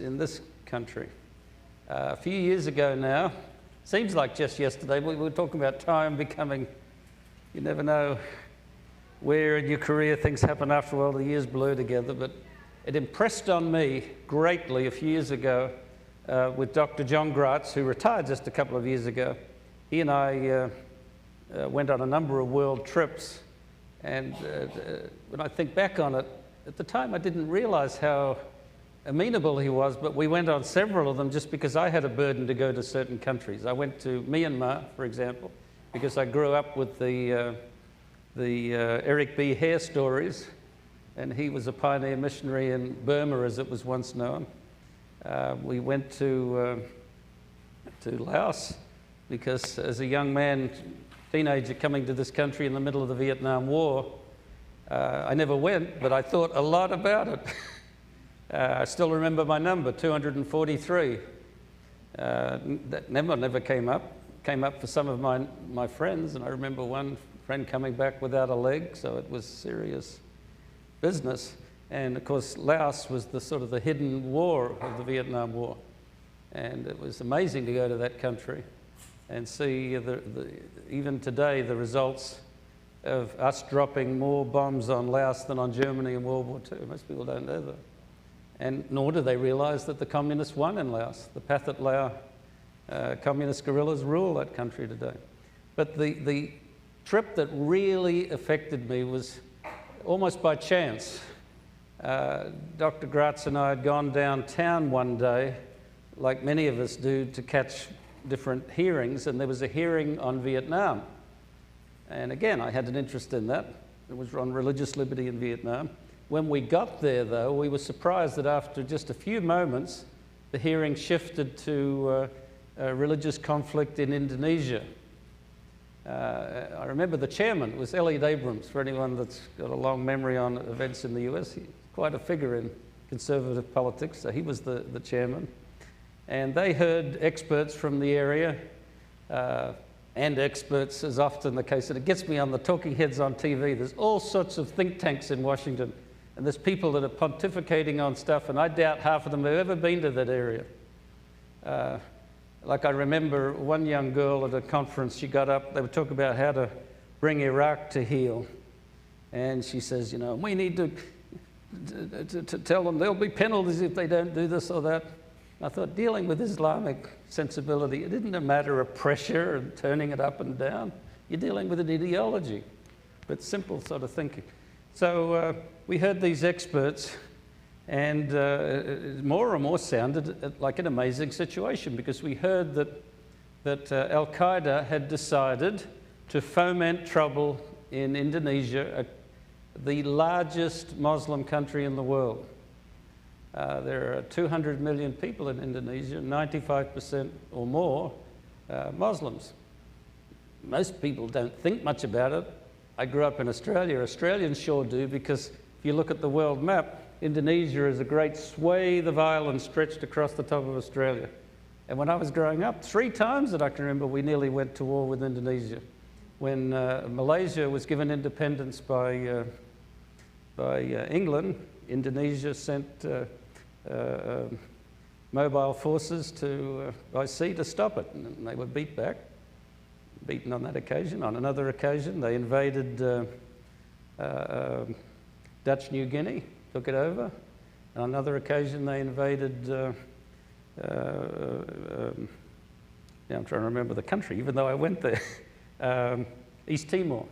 in this country. A few years ago now, seems like just yesterday, we were talking about time becoming, you never know where in your career things happen after a while, the years blur together, but it impressed on me greatly a few years ago with Dr. John Gratz, who retired just a couple of years ago. He and I went on a number of world trips, and when I think back on it, at the time I didn't realize how amenable he was, but we went on several of them just because I had a burden to go to certain countries. I went to Myanmar, for example, because I grew up with the Eric B. Hare stories, and he was a pioneer missionary in Burma, as it was once known. We went to Laos because as a young man, teenager coming to this country in the middle of the Vietnam War, I never went, but I thought a lot about it. I still remember my number, 243. That never came up. Came up for some of my friends, and I remember one friend coming back without a leg, so it was serious business. And of course, Laos was the sort of the hidden war of the Vietnam War. And it was amazing to go to that country and see even today the results of us dropping more bombs on Laos than on Germany in World War II. Most people don't know that. And nor do they realize that the communists won in Laos. The Pathet Lao communist guerrillas rule that country today. But the trip that really affected me was almost by chance. Dr. Gratz and I had gone downtown one day, like many of us do, to catch different hearings, and there was a hearing on Vietnam. And again, I had an interest in that. It was on religious liberty in Vietnam. When we got there, though, we were surprised that after just a few moments, the hearing shifted to religious conflict in Indonesia. I remember the chairman was Elliot Abrams, for anyone that's got a long memory on events in the US. He's quite a figure in conservative politics, so he was the chairman. And they heard experts from the area, and experts, as often the case, and it gets me on the talking heads on TV. There's all sorts of think tanks in Washington, and there's people that are pontificating on stuff, and I doubt half of them have ever been to that area. Like I remember one young girl at a conference, she got up, they were talking about how to bring Iraq to heel. And she says, you know, we need to tell them there'll be penalties if they don't do this or that. I thought, dealing with Islamic sensibility, it isn't a matter of pressure and turning it up and down. You're dealing with an ideology, but simple sort of thinking. So we heard these experts, and more and more sounded like an amazing situation, because we heard that Al-Qaeda had decided to foment trouble in Indonesia, the largest Muslim country in the world. There are 200 million people in Indonesia, 95% or more Muslims. Most people don't think much about it. I grew up in Australia. Australians sure do, because if you look at the world map, Indonesia is a great swathe of island stretched across the top of Australia. And when I was growing up, 3 times that I can remember, we nearly went to war with Indonesia. When Malaysia was given independence by England, Indonesia sent mobile forces by sea to stop it, and they were beaten on that occasion. On another occasion, they invaded Dutch New Guinea, took it over. On another occasion, they invaded, now I'm trying to remember the country, even though I went there, East Timor.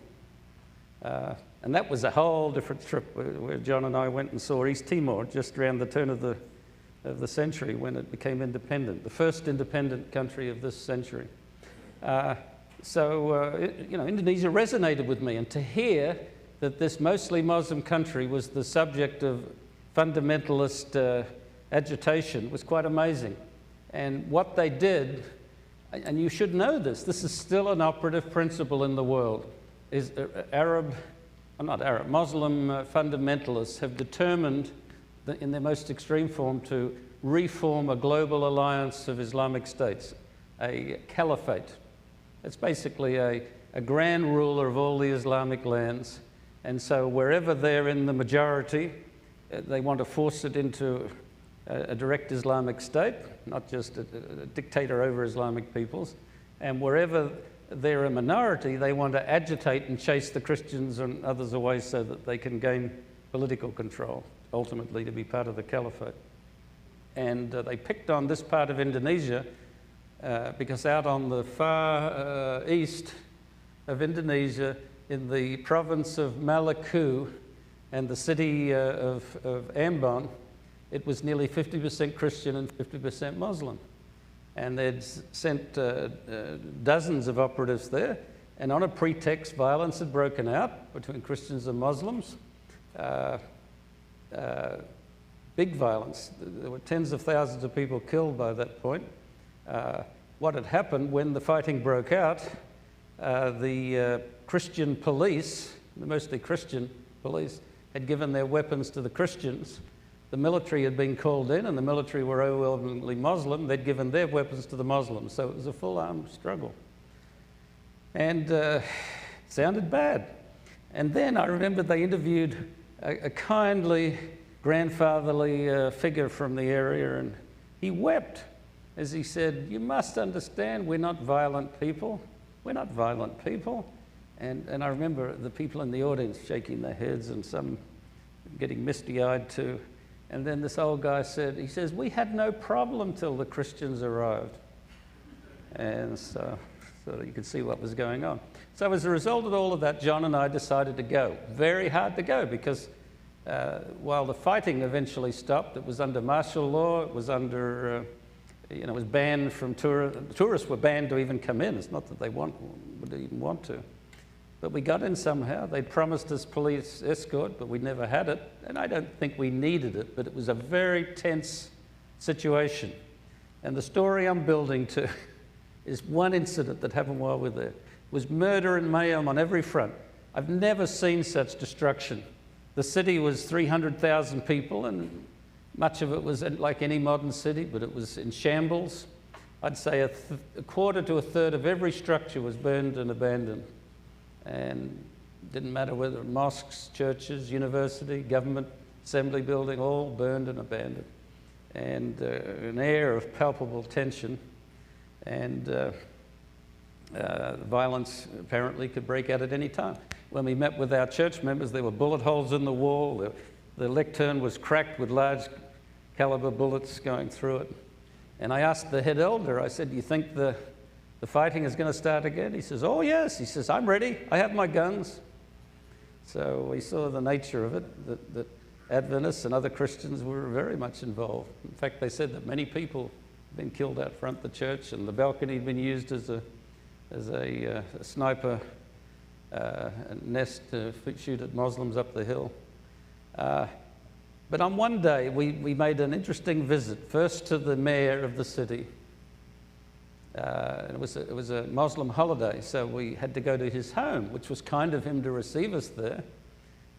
And that was a whole different trip where John and I went and saw East Timor just around the turn of the century when it became independent, the first independent country of this century. Indonesia resonated with me, and to hear that this mostly Muslim country was the subject of fundamentalist agitation was quite amazing. And what they did, and you should know this is still an operative principle in the world, is Muslim fundamentalists have determined that in their most extreme form to reform a global alliance of Islamic states, a caliphate. It's basically a grand ruler of all the Islamic lands. And so wherever they're in the majority, they want to force it into a direct Islamic state, not just a dictator over Islamic peoples. And wherever they're a minority, they want to agitate and chase the Christians and others away so that they can gain political control, ultimately to be part of the caliphate. And they picked on this part of Indonesia because out on the far east of Indonesia, in the province of Maluku and the city of Ambon, it was nearly 50% Christian and 50% Muslim. And they'd sent dozens of operatives there, and on a pretext, violence had broken out between Christians and Muslims. Big violence. There were tens of thousands of people killed by that point. What had happened when the fighting broke out, the Christian police, mostly Christian police, had given their weapons to the Christians. The military had been called in, and the military were overwhelmingly Muslim. They'd given their weapons to the Muslims, so it was a full-armed struggle. And it sounded bad. And then I remember they interviewed a kindly, grandfatherly figure from the area, and he wept as he said, "You must understand, we're not violent people. We're not violent people." And I remember the people in the audience shaking their heads and some getting misty-eyed too. And then this old guy said, he says, "We had no problem till the Christians arrived." And so you could see what was going on. So as a result of all of that, John and I decided to go. Very hard to go because while the fighting eventually stopped, it was under martial law, it was under, it was banned from tourists were banned to even come in. It's not that they would even want to. But we got in somehow. They'd promised us police escort, but we never had it. And I don't think we needed it, but it was a very tense situation. And the story I'm building to is one incident that happened while we were there. It was murder and mayhem on every front. I've never seen such destruction. The city was 300,000 people, and much of it was like any modern city, but it was in shambles. I'd say a quarter to a third of every structure was burned and abandoned. And it didn't matter whether mosques, churches, university, government, assembly building, all burned and abandoned. And an air of palpable tension. And violence apparently could break out at any time. When we met with our church members, there were bullet holes in the wall. The lectern was cracked with large caliber bullets going through it. And I asked the head elder, I said, "Do you think the fighting is going to start again?" He says, "Oh yes." He says, "I'm ready. I have my guns." So we saw the nature of it, that Adventists and other Christians were very much involved. In fact, they said that many people had been killed out front of the church, and the balcony had been used as a sniper nest to shoot at Muslims up the hill. But on one day, we made an interesting visit, first to the mayor of the city. It was a Muslim holiday, so we had to go to his home, which was kind of him to receive us there.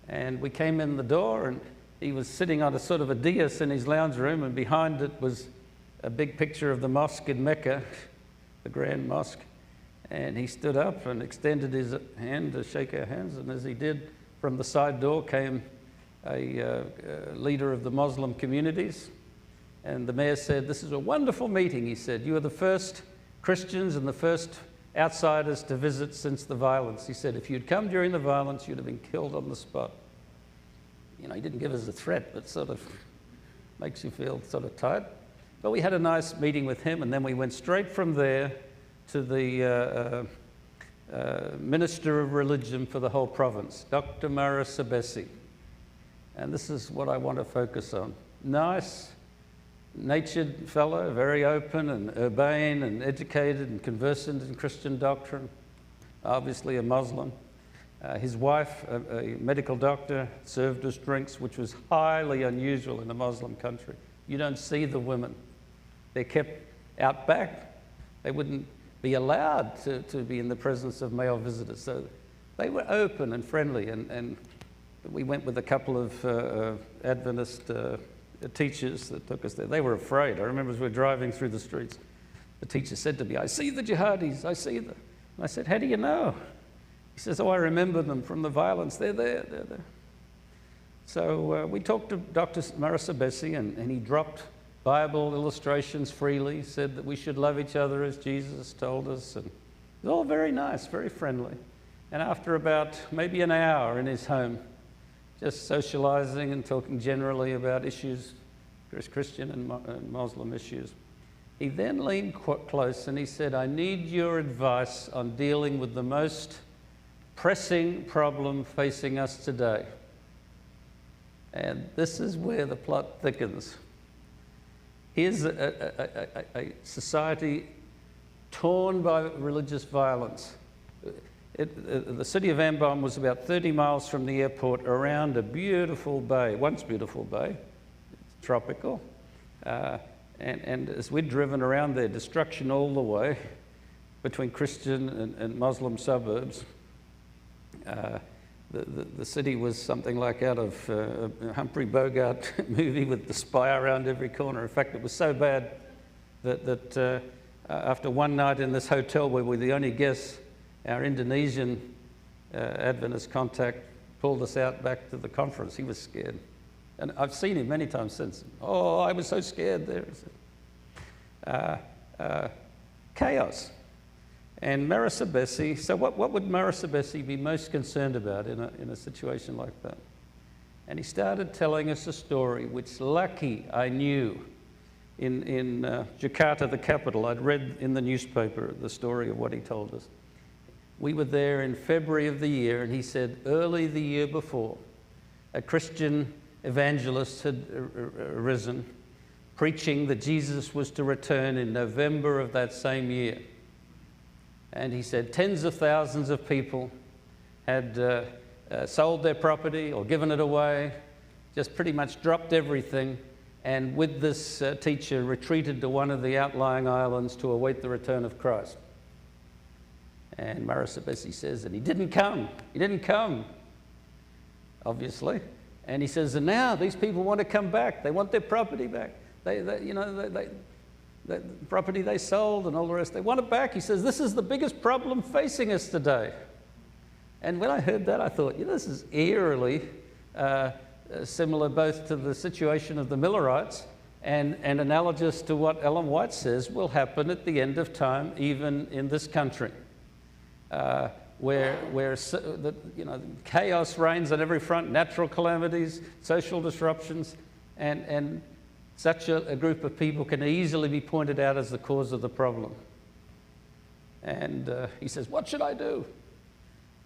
And we came in the door, and he was sitting on a sort of a dais in his lounge room, and behind it was a big picture of the mosque in Mecca, the Grand Mosque. And he stood up and extended his hand to shake our hands, and as he did, from the side door came a leader of the Muslim communities. And the mayor said, "This is a wonderful meeting," he said. "You are the first Christians and the first outsiders to visit since the violence." He said, "If you'd come during the violence, you'd have been killed on the spot." He didn't give us a threat, but sort of makes you feel sort of tight. But we had a nice meeting with him, and then we went straight from there to the Minister of Religion for the whole province, Dr. Rosa Delia. And this is what I want to focus on. Nice, natured fellow, very open and urbane and educated and conversant in Christian doctrine, obviously a Muslim. His wife, a medical doctor, served us drinks, which was highly unusual in a Muslim country. You don't see the women. They're kept out back. They wouldn't be allowed to be in the presence of male visitors. So they were open and friendly, and we went with a couple of Adventist teachers that took us there. They were afraid. I remember as we were driving through the streets, the teacher said to me, "I see the jihadis, I see them." And I said, "How do you know?" He says, "Oh, I remember them from the violence. They're there." So we talked to Dr. Rosa Delia, and he dropped Bible illustrations freely, said that we should love each other as Jesus told us. And it was all very nice, very friendly. And after about maybe an hour in his home, just socializing and talking generally about issues, Christian and Muslim issues, he then leaned close and he said, I need your advice on dealing with the most pressing problem facing us today. And this is where the plot thickens. Here's a society torn by religious violence. The city of Ambon was about 30 miles from the airport around a beautiful bay, once beautiful bay, it's tropical. And as we'd driven around there, destruction all the way between Christian and Muslim suburbs. The city was something like out of a Humphrey Bogart movie with the spy around every corner. In fact, it was so bad that after one night in this hotel where we were the only guests, our Indonesian Adventist contact pulled us out back to the conference. He was scared. And I've seen him many times since. Oh, I was so scared there. Chaos. And Marissa Bessie, so what would Marissa Bessie be most concerned about in a situation like that? And he started telling us a story, which lucky I knew in Jakarta, the capital. I'd read in the newspaper the story of what he told us. We were there in February of the year, and he said early the year before, a Christian evangelist had arisen, preaching that Jesus was to return in November of that same year. And he said tens of thousands of people had sold their property or given it away, just pretty much dropped everything, and with this teacher retreated to one of the outlying islands to await the return of Christ. And Marissa Bessie says, and he didn't come, obviously. And he says, and now these people want to come back. They want their property back. The property they sold and all the rest, they want it back. He says, this is the biggest problem facing us today. And when I heard that, I thought, this is eerily similar both to the situation of the Millerites and analogous to what Ellen White says will happen at the end of time, even in this country. Where chaos reigns on every front, natural calamities, social disruptions, and such a group of people can easily be pointed out as the cause of the problem. And he says, what should I do?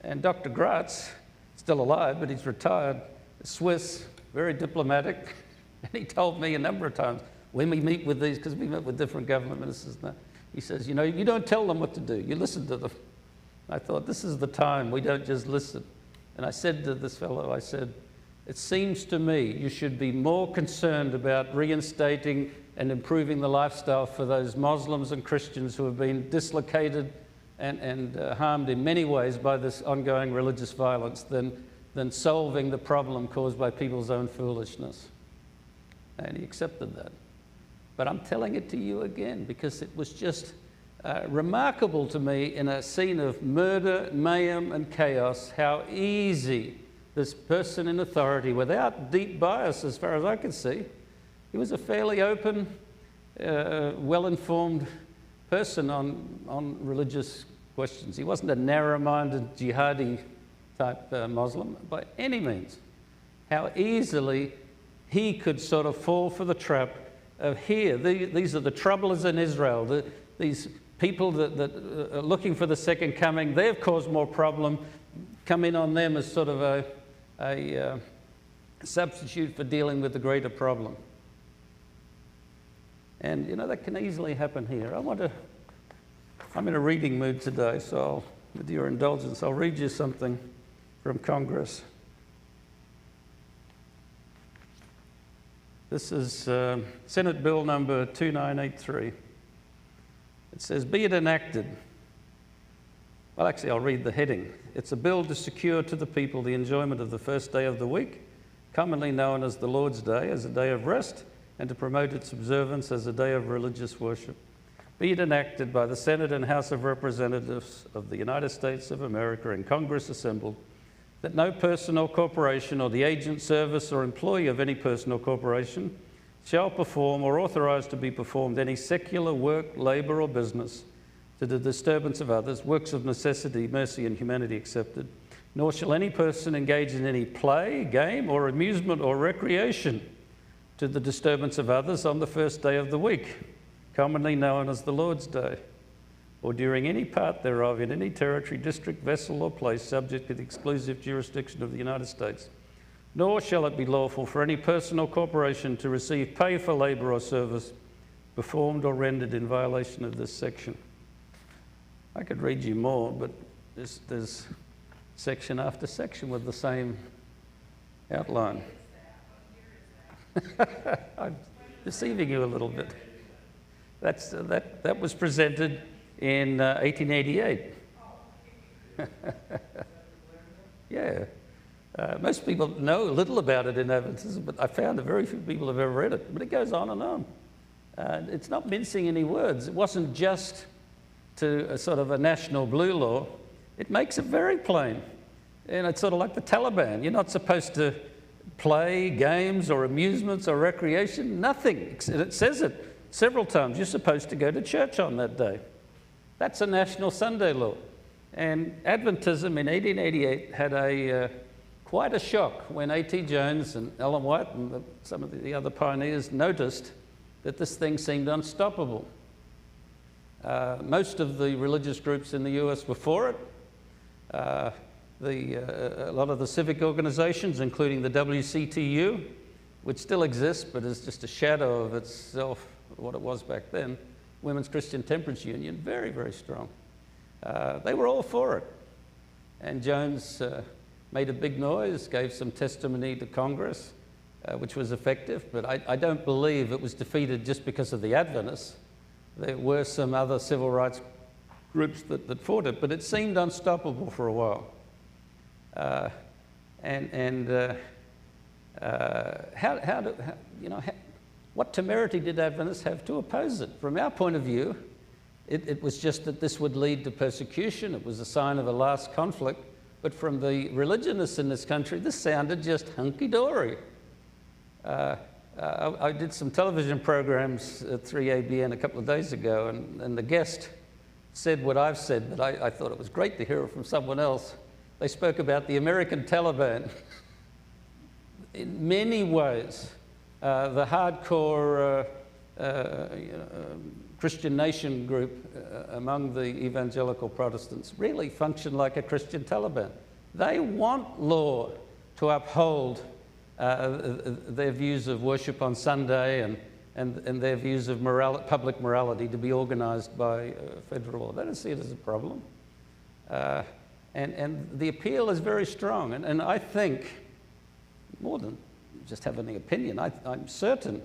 And Dr. Gratz, still alive, but he's retired, Swiss, very diplomatic, and he told me a number of times when we meet with these, because we met with different government ministers now, he says, you don't tell them what to do, you listen to them. I thought, this is the time, we don't just listen. And I said to this fellow, I said, it seems to me you should be more concerned about reinstating and improving the lifestyle for those Muslims and Christians who have been dislocated and harmed in many ways by this ongoing religious violence than solving the problem caused by people's own foolishness. And he accepted that. But I'm telling it to you again because it was just remarkable to me in a scene of murder, mayhem, and chaos, how easy this person in authority, without deep bias as far as I could see, he was a fairly open, well-informed person on religious questions. He wasn't a narrow-minded jihadi type Muslim by any means. How easily he could sort of fall for the trap of these are the troublers in Israel, these people that are looking for the second coming, they've caused more problem, come in on them as sort of a substitute for dealing with the greater problem. And that can easily happen here. I'm in a reading mood today, so with your indulgence, I'll read you something from Congress. This is Senate Bill number 2983. It says, be it enacted. Well, actually, I'll read the heading. It's a bill to secure to the people the enjoyment of the first day of the week, commonly known as the Lord's Day, as a day of rest, and to promote its observance as a day of religious worship. Be it enacted by the Senate and House of Representatives of the United States of America and Congress assembled, that no person or corporation or the agent, service, or employee of any person or corporation shall perform or authorize to be performed any secular work, labour or business to the disturbance of others, works of necessity, mercy and humanity accepted, nor shall any person engage in any play, game or amusement or recreation to the disturbance of others on the first day of the week, commonly known as the Lord's Day, or during any part thereof in any territory, district, vessel or place subject to the exclusive jurisdiction of the United States. Nor shall it be lawful for any person or corporation to receive pay for labour or service performed or rendered in violation of this section. I could read you more, but there's section after section with the same outline. I'm deceiving you a little bit. That was presented in 1888. Yeah. Most people know a little about it in Adventism, but I found that very few people have ever read it. But it goes on and on. It's not mincing any words. It wasn't just to a sort of a national blue law. It makes it very plain. And it's sort of like the Taliban. You're not supposed to play games or amusements or recreation, nothing. And it says it several times. You're supposed to go to church on that day. That's a national Sunday law. And Adventism in 1888 had quite a shock when A.T. Jones and Ellen White and some of the other pioneers noticed that this thing seemed unstoppable. Most of the religious groups in the US were for it. A lot of the civic organizations, including the WCTU, which still exists but is just a shadow of itself, what it was back then, Women's Christian Temperance Union, very, very strong. They were all for it. And Jones made a big noise, gave some testimony to Congress, which was effective, but I don't believe it was defeated just because of the Adventists. There were some other civil rights groups that fought it, but it seemed unstoppable for a while. What temerity did Adventists have to oppose it? From our point of view, it was just that this would lead to persecution. It was a sign of a last conflict. But from the religionists in this country, this sounded just hunky-dory. I did some television programs at 3ABN a couple of days ago, and the guest said what I've said, but I thought it was great to hear it from someone else. They spoke about the American Taliban. In many ways, the hardcore Christian nation group among the evangelical Protestants really function like a Christian Taliban. They want law to uphold their views of worship on Sunday and their views of public morality to be organized by federal law. They don't see it as a problem. And the appeal is very strong. And I think, more than just having an opinion, I'm certain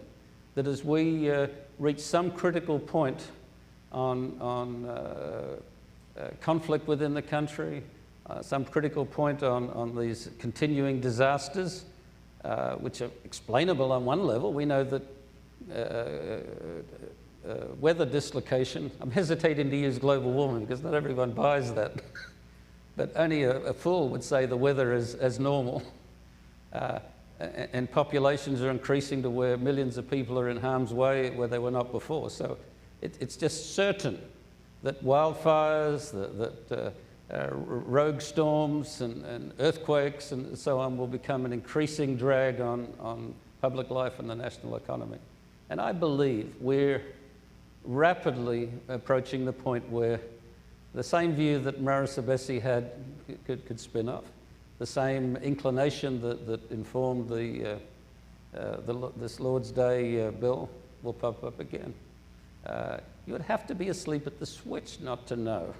that as we reach some critical point on conflict within the country, some critical point on these continuing disasters, which are explainable on one level. We know that weather dislocation, I'm hesitating to use global warming because not everyone buys that, but only a fool would say the weather is as normal. And populations are increasing to where millions of people are in harm's way where they were not before. So it's just certain that wildfires, that rogue storms and earthquakes and so on will become an increasing drag on public life and the national economy. And I believe we're rapidly approaching the point where the same view that Marissa Bessie had could spin off. The same inclination that informed this Lord's Day bill will pop up again. You would have to be asleep at the switch not to know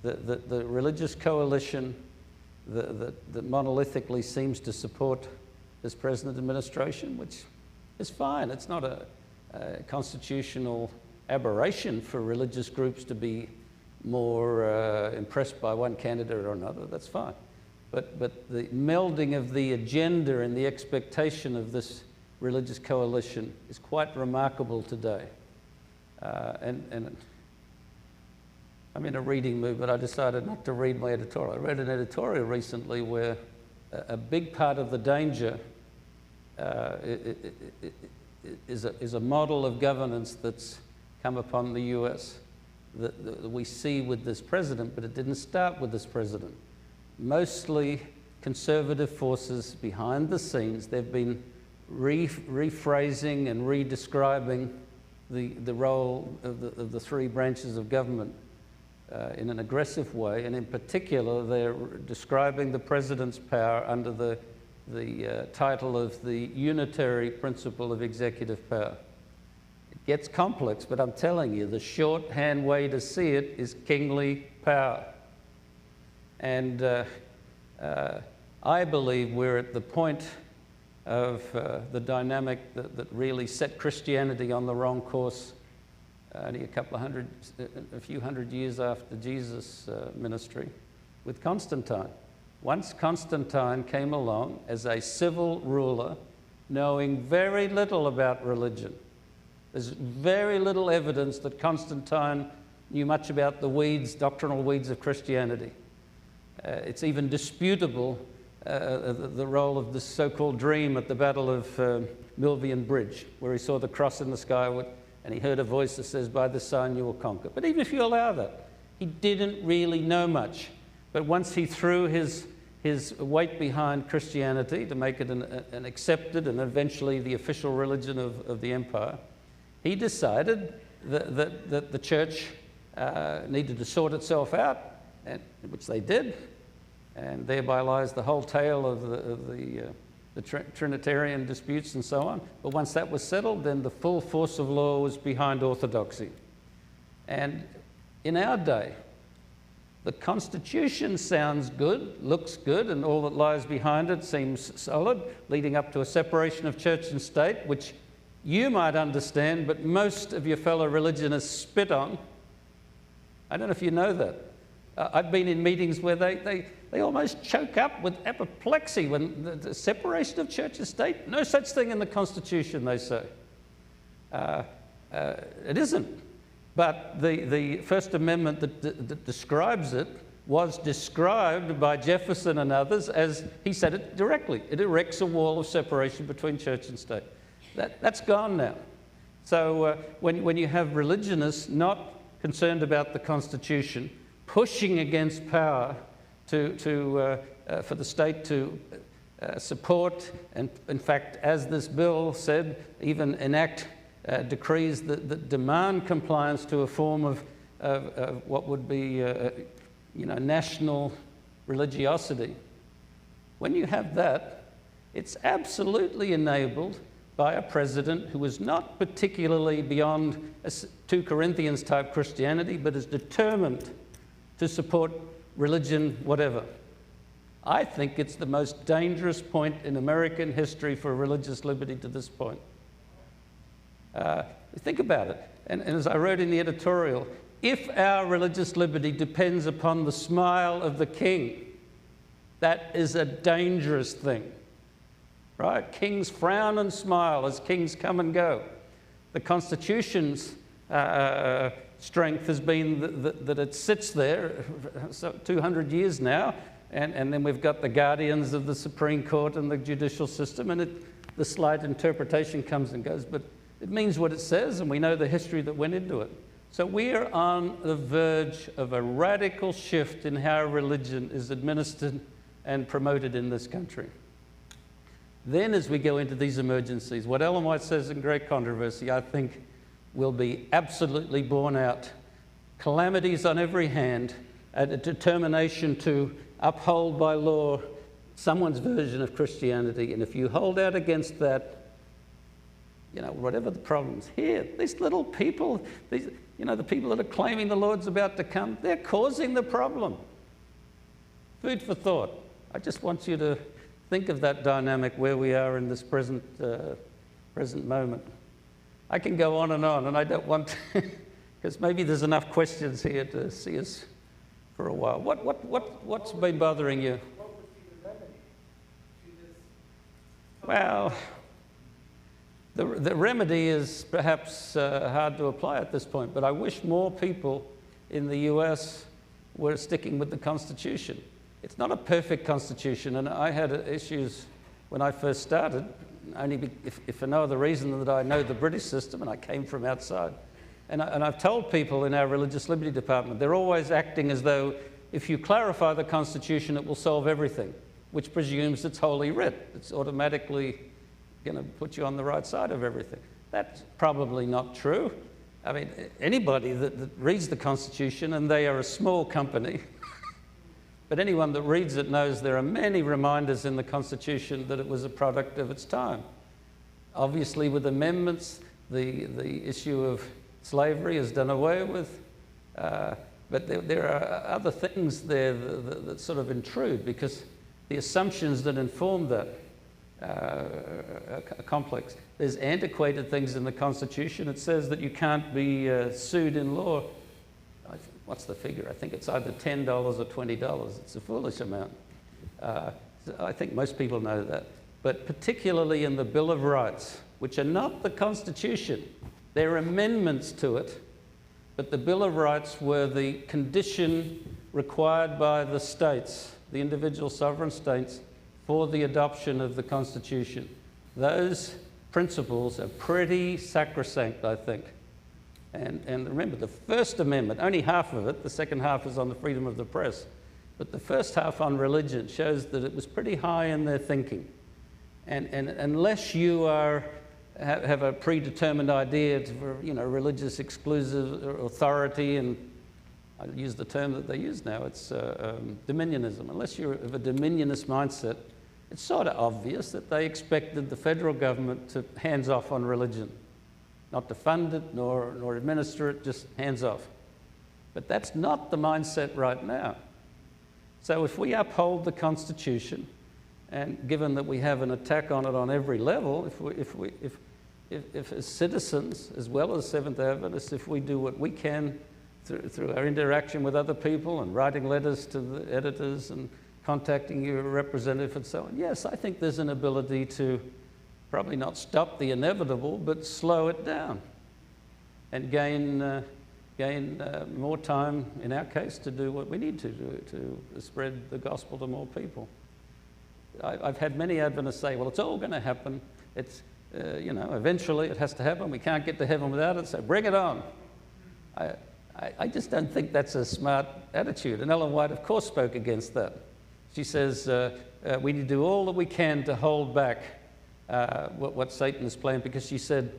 that the religious coalition that monolithically seems to support this present administration, which is fine. It's not a constitutional aberration for religious groups to be more impressed by one candidate or another. That's fine. But the melding of the agenda and the expectation of this religious coalition is quite remarkable today. And I'm in a reading mood, but I decided not to read my editorial. I read an editorial recently where a big part of the danger is a model of governance that's come upon the US that we see with this president, but it didn't start with this president. Mostly conservative forces behind the scenes. They've been rephrasing and redescribing the role of the three branches of government in an aggressive way, and in particular they're describing the president's power under the title of the unitary principle of executive power. It gets complex, but I'm telling you, the shorthand way to see it is kingly power. And I believe we're at the point of the dynamic that really set Christianity on the wrong course only a few hundred years after Jesus' ministry with Constantine. Once Constantine came along as a civil ruler, knowing very little about religion. There's very little evidence that Constantine knew much about the weeds, doctrinal weeds of Christianity. It's even disputable the role of this so-called dream at the Battle of Milvian Bridge, where he saw the cross in the sky and he heard a voice that says, "By this sign you will conquer." But even if you allow that, he didn't really know much. But once he threw his weight behind Christianity to make it an accepted and eventually the official religion of the empire, he decided that the church needed to sort itself out, which they did. And thereby lies the whole tale of the Trinitarian disputes and so on. But once that was settled, then the full force of law was behind orthodoxy. And in our day, the Constitution sounds good, looks good, and all that lies behind it seems solid, leading up to a separation of church and state, which you might understand, but most of your fellow religionists spit on. I don't know if you know that. I've been in meetings where they almost choke up with apoplexy when the separation of church and state, no such thing in the Constitution, they say. It isn't. But the First Amendment that describes it was described by Jefferson and others as, he said it directly, it erects a wall of separation between church and state. That's gone now. So when you have religionists not concerned about the Constitution, pushing against power for the state to support, and in fact, as this bill said, even enact decrees that demand compliance to a form of what would be national religiosity. When you have that, it's absolutely enabled by a president who is not particularly beyond a 2 Corinthians type Christianity, but is determined to support religion, whatever. I think it's the most dangerous point in American history for religious liberty to this point. Think about it. And as I wrote in the editorial, if our religious liberty depends upon the smile of the king, that is a dangerous thing, right? Kings frown and smile as kings come and go. The Constitution's strength has been that it sits there for 200 years now, and then we've got the guardians of the Supreme Court and the judicial system, and the slight interpretation comes and goes, but it means what it says, and we know the history that went into it. So we are on the verge of a radical shift in how religion is administered and promoted in this country. Then as we go into these emergencies, what Ellen White says in Great Controversy, I think will be absolutely borne out. Calamities on every hand, a determination to uphold by law someone's version of Christianity, and if you hold out against that, whatever the problems here, these little people, the people that are claiming the Lord's about to come, they're causing the problem. Food for thought. I just want you to think of that dynamic where we are in this present moment. I can go on, and I don't want to, because maybe there's enough questions here to see us for a while. What's been bothering you? What would be the remedy to this? Well, the remedy is perhaps hard to apply at this point, but I wish more people in the US were sticking with the Constitution. It's not a perfect Constitution, and I had issues when I first started. if for no other reason than that I know the British system and I came from outside. And I've told people in our religious liberty department, they're always acting as though if you clarify the Constitution, it will solve everything, which presumes it's Holy Writ. It's automatically going to put you on the right side of everything. That's probably not true. I mean, anybody that reads the Constitution, and they are a small company, but anyone that reads it knows there are many reminders in the Constitution that it was a product of its time. Obviously, with amendments, the issue of slavery is done away with, but there are other things there that sort of intrude, because the assumptions that inform that are complex. There's antiquated things in the Constitution. It says that you can't be sued in law. What's the figure? I think it's either $10 or $20. It's a foolish amount. I think most people know that. But particularly in the Bill of Rights, which are not the Constitution, they're amendments to it, but the Bill of Rights were the condition required by the states, the individual sovereign states, for the adoption of the Constitution. Those principles are pretty sacrosanct, I think. And remember, the First Amendment, only half of it, the second half is on the freedom of the press, but the first half on religion shows that it was pretty high in their thinking. And unless you have a predetermined idea for religious exclusive authority, and I use the term that they use now, it's dominionism. Unless you're of a dominionist mindset, it's sort of obvious that they expected the federal government to hands off on religion. Not to fund it nor administer it, just hands off. But that's not the mindset right now. So if we uphold the Constitution, and given that we have an attack on it on every level, if as citizens, as well as Seventh-day Adventists, if we do what we can through our interaction with other people and writing letters to the editors and contacting your representative and so on, yes, I think there's an ability to probably not stop the inevitable, but slow it down and gain more time, in our case, to do what we need to do, to spread the gospel to more people. I've had many Adventists say, well, it's all going to happen. It's, eventually it has to happen. We can't get to heaven without it, so bring it on. I just don't think that's a smart attitude. And Ellen White, of course, spoke against that. She says we need to do all that we can to hold back what Satan has planned, because she said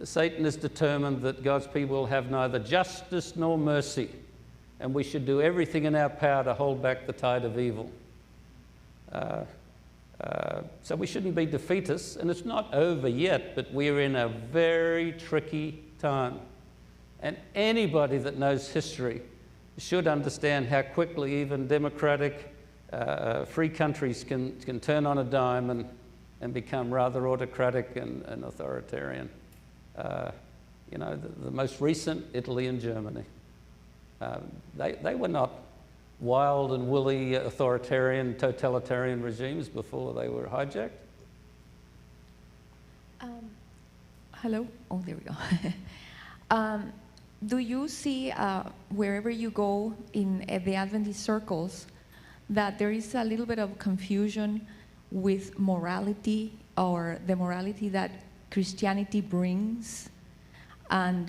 Satan is determined that God's people will have neither justice nor mercy, and we should do everything in our power to hold back the tide of evil. So we shouldn't be defeatists, and it's not over yet, but we're in a very tricky time. And anybody that knows history should understand how quickly even democratic, free countries can turn on a dime and become rather autocratic and authoritarian. The most recent, Italy and Germany. They were not wild and woolly authoritarian, totalitarian regimes before they were hijacked. Hello? Oh, there we go. Do you see, wherever you go in the Adventist circles, that there is a little bit of confusion with morality, or the morality that Christianity brings, and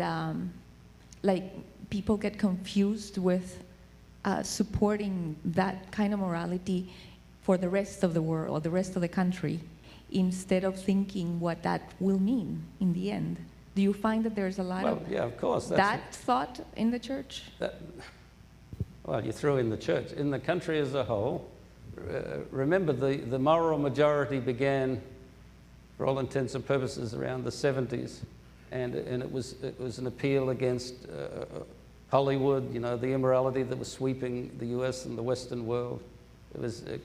like people get confused with supporting that kind of morality for the rest of the world or the rest of the country, instead of thinking what that will mean in the end? Do you find that there's a lot of yeah, of course, that thought in the church? Well, you threw in the church. In the country as a whole, remember the moral majority began, for all intents and purposes, around the 70s, and it was an appeal against Hollywood, the immorality that was sweeping the US and the Western world. It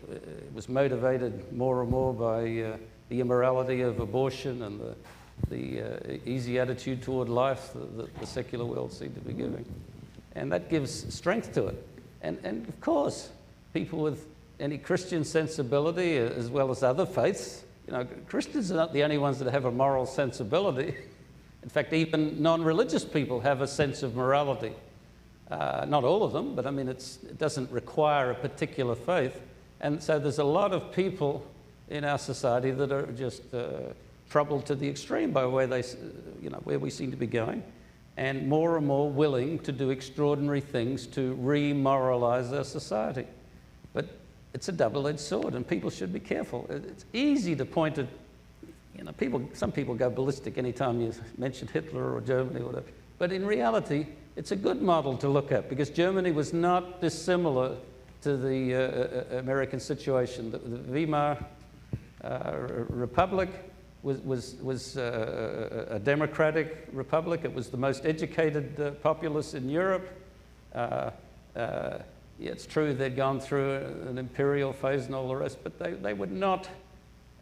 was motivated more and more by the immorality of abortion and the easy attitude toward life that the secular world seemed to be giving. And that gives strength to it. And of course, people with any Christian sensibility, as well as other faiths, Christians are not the only ones that have a moral sensibility. In fact, even non-religious people have a sense of morality. Not all of them, but I mean, it doesn't require a particular faith. And so there's a lot of people in our society that are just troubled to the extreme by where where we seem to be going, and more willing to do extraordinary things to re-moralize our society. But it's a double-edged sword, and people should be careful. It's easy to point at, some people go ballistic anytime you mention Hitler or Germany or whatever. But in reality, it's a good model to look at, because Germany was not dissimilar to the American situation. The Weimar Republic was a democratic republic. It was the most educated populace in Europe. It's true they'd gone through an imperial phase and all the rest, but they were not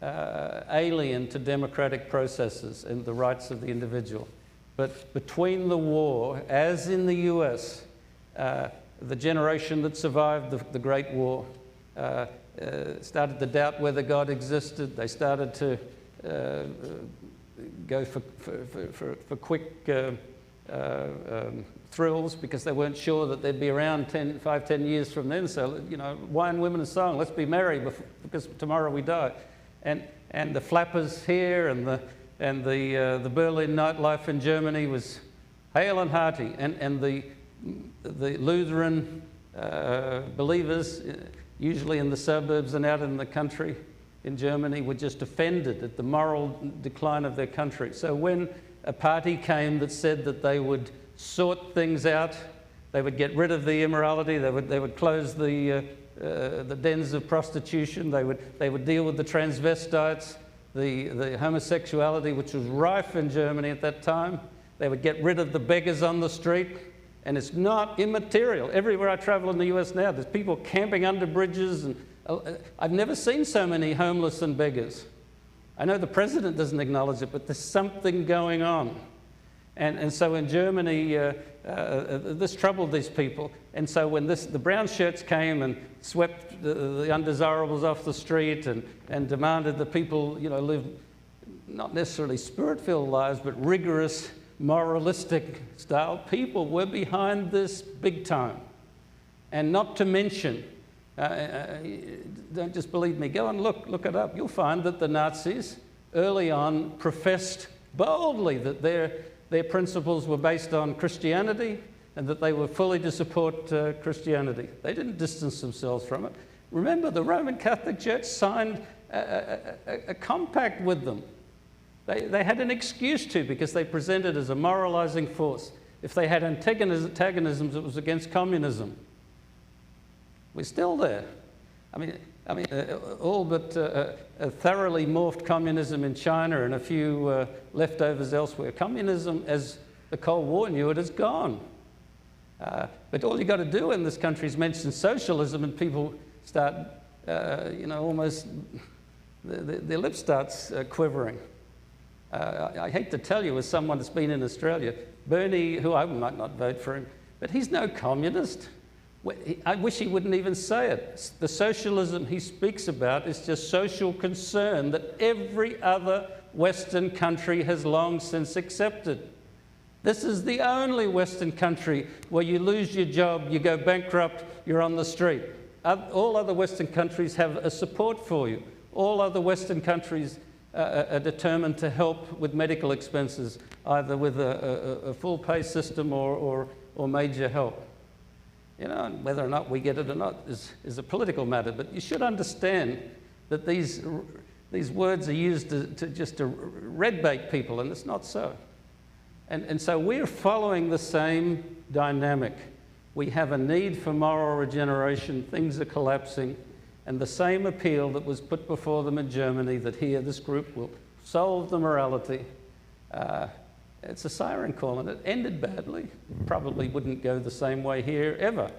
alien to democratic processes and the rights of the individual. But between the war, as in the US, the generation that survived the Great War started to doubt whether God existed. They started to go for quick thrills because they weren't sure that they'd be around 5-10 years from then. So, wine, women, and song, let's be merry because tomorrow we die. And the flappers here and the Berlin nightlife in Germany was hale and hearty. And the Lutheran believers, usually in the suburbs and out in the country in Germany, were just offended at the moral decline of their country. So when a party came that said that they would sort things out, they would get rid of the immorality, they would close the dens of prostitution, they would deal with the transvestites, the homosexuality, which was rife in Germany at that time. They would get rid of the beggars on the street, and it's not immaterial. Everywhere I travel in the US now, there's people camping under bridges, and I've never seen so many homeless and beggars. I know the president doesn't acknowledge it, but there's something going on. And so in Germany, this troubled these people. And so when the brown shirts came and swept the undesirables off the street and demanded that people, live not necessarily spirit-filled lives, but rigorous, moralistic style, people were behind this big time. And not to mention, don't just believe me, go and look it up. You'll find that the Nazis early on professed boldly that their principles were based on Christianity and that they were fully to support Christianity. They didn't distance themselves from it. Remember, the Roman Catholic Church signed a compact with them. They had an excuse to, because they presented as a moralizing force. If they had antagonisms, it was against communism. We're still there. I mean, all but a thoroughly morphed communism in China and a few leftovers elsewhere. Communism, as the Cold War knew it, is gone. But all you've got to do in this country is mention socialism, and people start, almost their lip starts quivering. I hate to tell you, as someone that's been in Australia, Bernie, who I might not vote for him, but he's no communist. I wish he wouldn't even say it. The socialism he speaks about is just social concern that every other Western country has long since accepted. This is the only Western country where you lose your job, you go bankrupt, you're on the street. All other Western countries have a support for you. All other Western countries are determined to help with medical expenses, either with a full pay system or major help. Whether or not we get it or not is a political matter, but you should understand that these words are used to red bait people, and it's not so. And so we're following the same dynamic. We have a need for moral regeneration, things are collapsing, and the same appeal that was put before them in Germany, that here this group will solve the morality, it's a siren call, and it ended badly. Probably wouldn't go the same way here ever,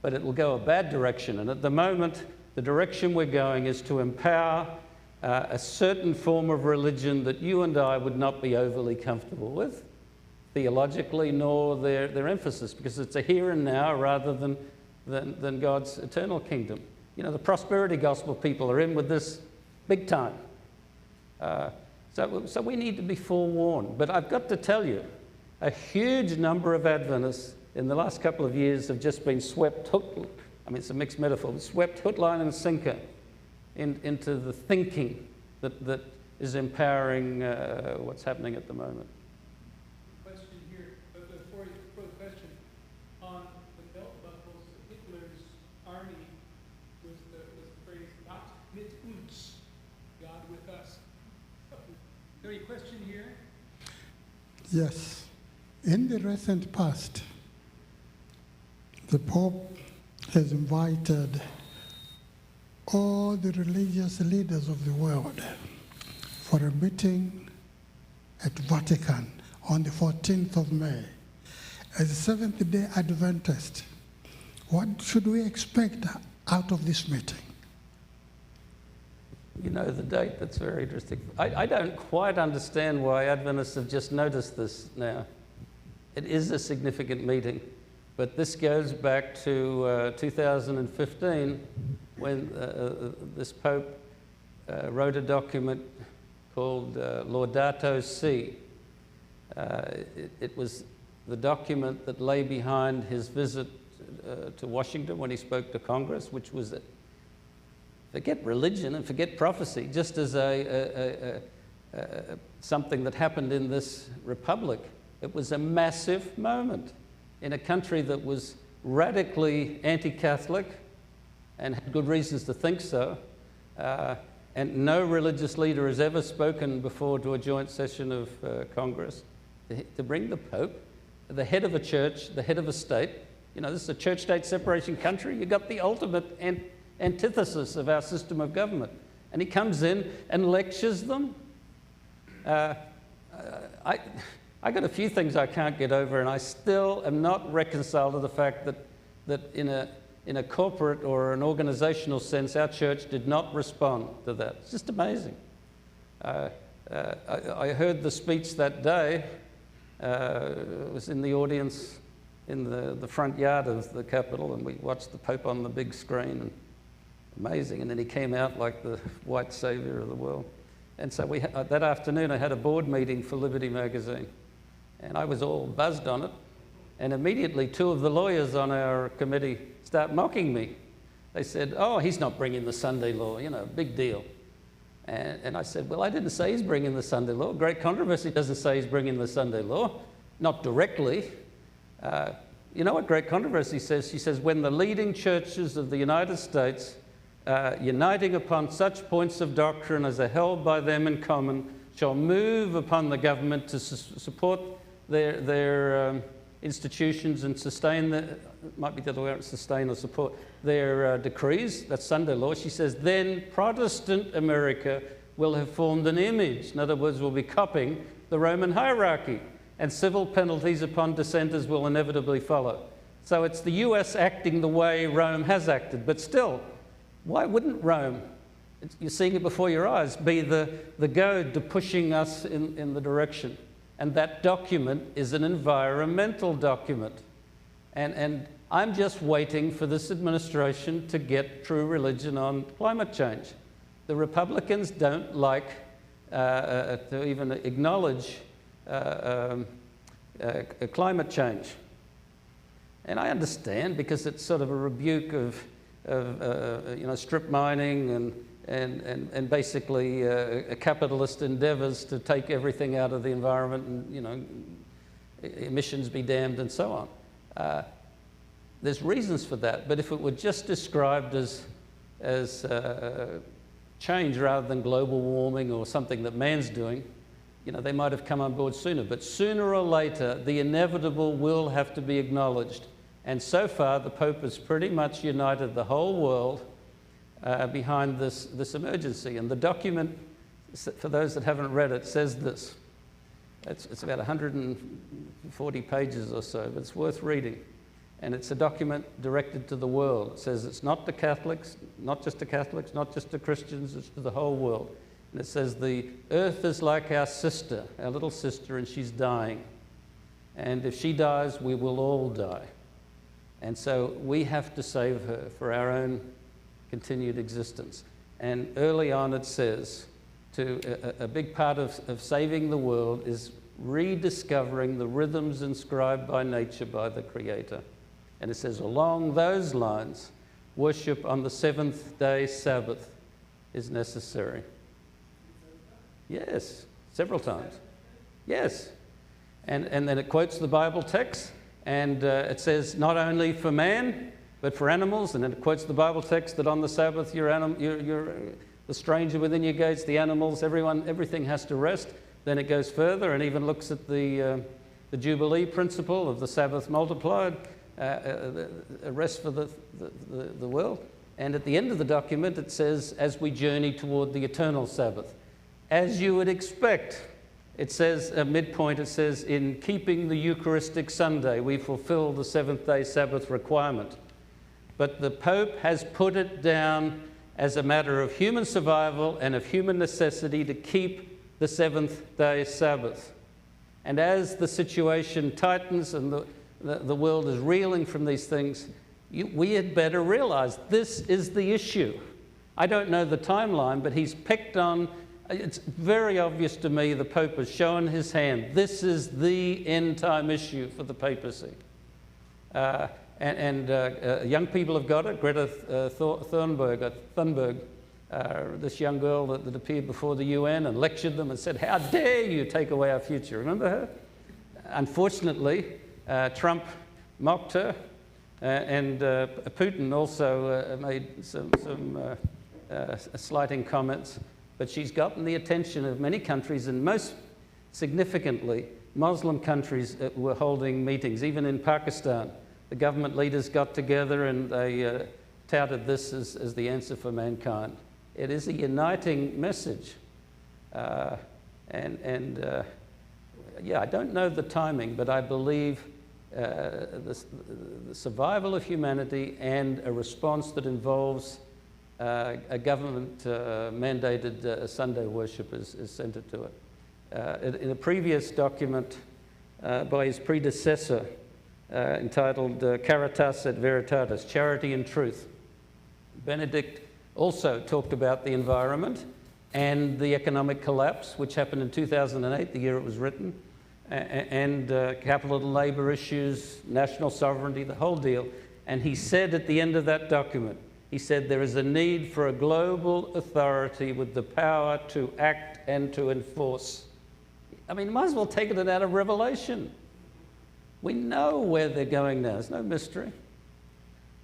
but it will go a bad direction. And at the moment, the direction we're going is to empower a certain form of religion that you and I would not be overly comfortable with, theologically, nor their emphasis, because it's a here and now rather than God's eternal kingdom. The prosperity gospel people are in with this big time. So we need to be forewarned. But I've got to tell you, a huge number of Adventists in the last couple of years have just been swept, it's a mixed metaphor, but swept hook, line and sinker into the thinking that is empowering what's happening at the moment. Question here, but before the question, on the belt buckles, Hitler's army was the phrase "Gott mit uns," God with us. Any question here? Yes. In the recent past, the Pope has invited all the religious leaders of the world for a meeting at Vatican on the 14th of May. As a Seventh-day Adventist, what should we expect out of this meeting? You know the date, that's very interesting. I don't quite understand why Adventists have just noticed this now. It is a significant meeting, but this goes back to 2015 when this Pope wrote a document called Laudato Si. It was the document that lay behind his visit to Washington when he spoke to Congress, which was forget religion and forget prophecy, just as something that happened in this republic. It was a massive moment in a country that was radically anti-Catholic and had good reasons to think so. And no religious leader has ever spoken before to a joint session of Congress. To bring the Pope, the head of a church, the head of a state, you know, this is a church-state separation country. You've got the ultimate antithesis of our system of government. And he comes in and lectures them. I got a few things I can't get over, and I still am not reconciled to the fact that in a corporate or an organizational sense, our church did not respond to that. It's just amazing. I heard the speech that day. Was in the audience in the front yard of the Capitol, and we watched the Pope on the big screen. And amazing. And then he came out like the white savior of the world. And so that afternoon I had a board meeting for Liberty magazine, and I was all buzzed on it. And immediately two of the lawyers on our committee start mocking me. They said, "Oh, he's not bringing the Sunday law, you know, big deal." And I said, "Well, I didn't say he's bringing the Sunday law. Great Controversy doesn't say he's bringing the Sunday law, not directly." You know what Great Controversy says? She says, "When the leading churches of the United States, uniting upon such points of doctrine as are held by them in common, shall move upon the government to support their institutions and sustain might be the other way around, sustain or support their decrees," that's Sunday law. She says, "Then Protestant America will have formed an image." In other words, will be copying the Roman hierarchy, and civil penalties upon dissenters will inevitably follow. So it's the US acting the way Rome has acted, but still, why wouldn't Rome, you're seeing it before your eyes, be the goad to pushing us in the direction? And that document is an environmental document. And I'm just waiting for this administration to get true religion on climate change. The Republicans don't like to even acknowledge climate change. And I understand, because it's sort of a rebuke of you know, strip mining and basically capitalist endeavors to take everything out of the environment and, you know, emissions be damned and so on. There's reasons for that, but if it were just described as change rather than global warming or something that man's doing, you know, they might have come on board sooner. But sooner or later, the inevitable will have to be acknowledged. And so far, the Pope has pretty much united the whole world behind this emergency. And the document, for those that haven't read it, says this. It's about 140 pages or so, but it's worth reading. And it's a document directed to the world. It says it's not to Catholics, not just to Catholics, not just to Christians, it's to the whole world. And it says the earth is like our sister, our little sister, and she's dying. And if she dies, we will all die. And so we have to save her for our own continued existence. And early on it says, a big part of saving the world is rediscovering the rhythms inscribed by nature by the Creator. And it says, along those lines, worship on the seventh-day Sabbath is necessary. Yes, several times. Yes. And then it quotes the Bible text, and it says not only for man, but for animals. And then it quotes the Bible text that on the Sabbath, the stranger within your gates, the animals, everything has to rest. Then it goes further and even looks at the Jubilee principle of the Sabbath multiplied, a rest for the world. And at the end of the document, it says, as we journey toward the eternal Sabbath. As you would expect, it says, at midpoint, it says, in keeping the Eucharistic Sunday, we fulfill the seventh-day Sabbath requirement. But the Pope has put it down as a matter of human survival and of human necessity to keep the seventh-day Sabbath. And as the situation tightens and the world is reeling from these things, we had better realize this is the issue. I don't know the timeline, but he's picked on. It's very obvious to me the Pope has shown his hand. This is the end-time issue for the papacy. Young people have got it. Greta Thunberg, this young girl that appeared before the UN and lectured them and said, "How dare you take away our future?" Remember her? Unfortunately, Trump mocked her, and Putin also made some slighting comments. But she's gotten the attention of many countries, and most significantly, Muslim countries were holding meetings. Even in Pakistan, the government leaders got together and they touted this as the answer for mankind. It is a uniting message. Yeah, I don't know the timing, but I believe the survival of humanity and a response that involves a government-mandated Sunday worship is centered to it. In a previous document by his predecessor entitled Caritas et Veritatis, Charity and Truth, Benedict also talked about the environment and the economic collapse, which happened in 2008, the year it was written, and capital and labor issues, national sovereignty, the whole deal. And he said at the end of that document, he said, there is a need for a global authority with the power to act and to enforce. I mean, might as well take it out of Revelation. We know where they're going now. There's no mystery.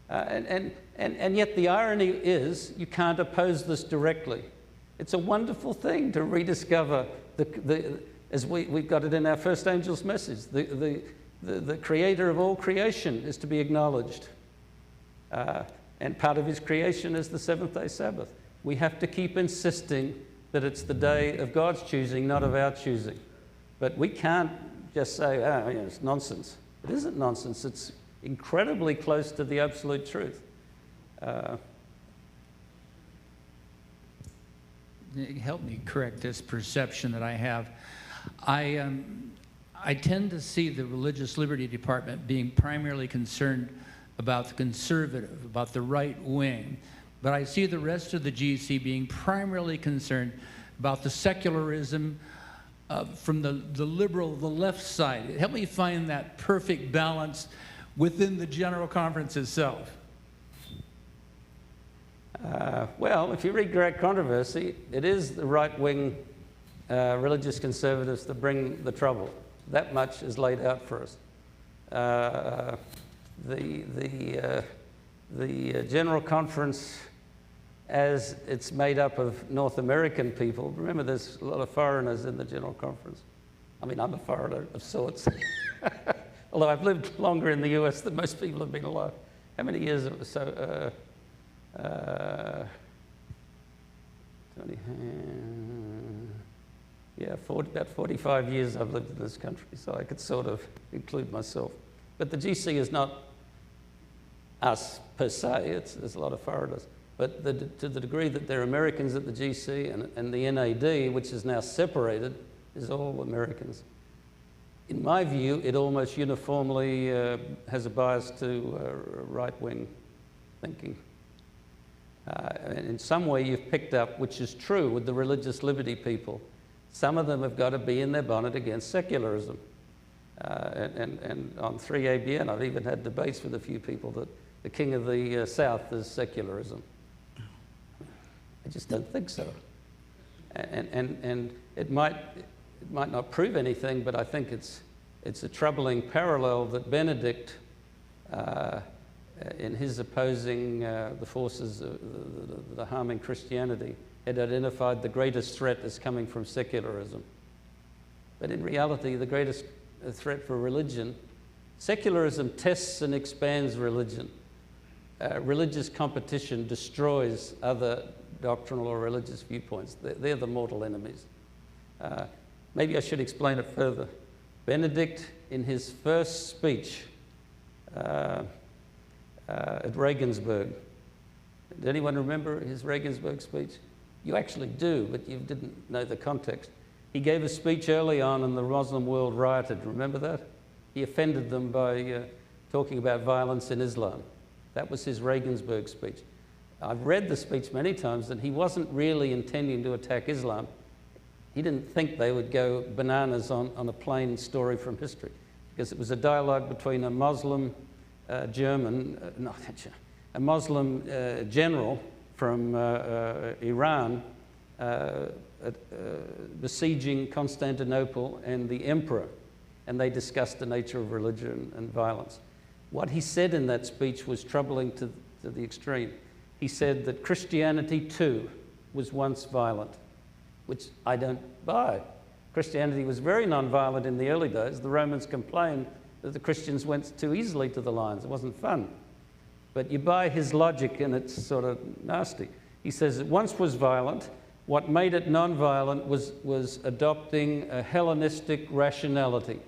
And yet the irony is you can't oppose this directly. It's a wonderful thing to rediscover, as we've got it in our first angel's message, the creator of all creation is to be acknowledged. And part of his creation is the seventh-day Sabbath. We have to keep insisting that it's the day of God's choosing, not of our choosing. But we can't just say, oh, you know, it's nonsense. It isn't nonsense. It's incredibly close to the absolute truth. Help me correct this perception that I have. I tend to see the Religious Liberty Department being primarily concerned about the conservative, about the right wing. But I see the rest of the GC being primarily concerned about the secularism from the liberal, the left side. Help me find that perfect balance within the General Conference itself. Well, if you read Great Controversy, it is the right-wing religious conservatives that bring the trouble. That much is laid out for us. The General Conference, as it's made up of North American people, remember there's a lot of foreigners in the General Conference. I mean, I'm a foreigner of sorts, although I've lived longer in the US than most people have been alive. How many years? About 45 years I've lived in this country, so I could sort of include myself. But the GC is not us per se, there's a lot of foreigners. But to the degree that there are Americans at the GC and the NAD, which is now separated, is all Americans. In my view, it almost uniformly has a bias to right-wing thinking. And in some way you've picked up, which is true with the religious liberty people, some of them have got to be in their bonnet against secularism. And on 3ABN, I've even had debates with a few people that the king of the South is secularism. I just don't think so. And it might not prove anything, but I think it's a troubling parallel that Benedict, in his opposing the forces that are harming Christianity, had identified the greatest threat as coming from secularism. But in reality, the greatest threat for religion, secularism tests and expands religion. Religious competition destroys other doctrinal or religious viewpoints. They're the mortal enemies. Maybe I should explain it further. Benedict, in his first speech at Regensburg, did anyone remember his Regensburg speech? You actually do, but you didn't know the context. He gave a speech early on and the Muslim world rioted. Remember that? He offended them by talking about violence in Islam. That was his Regensburg speech. I've read the speech many times, and he wasn't really intending to attack Islam. He didn't think they would go bananas on a plain story from history, because it was a dialogue between a Muslim a Muslim general from Iran besieging Constantinople and the emperor, and they discussed the nature of religion and violence. What he said in that speech was troubling to the extreme. He said that Christianity too was once violent, which I don't buy. Christianity was very non-violent in the early days. The Romans complained that the Christians went too easily to the lions. It wasn't fun. But you buy his logic and it's sort of nasty. He says it once was violent. What made it non-violent was adopting a Hellenistic rationality.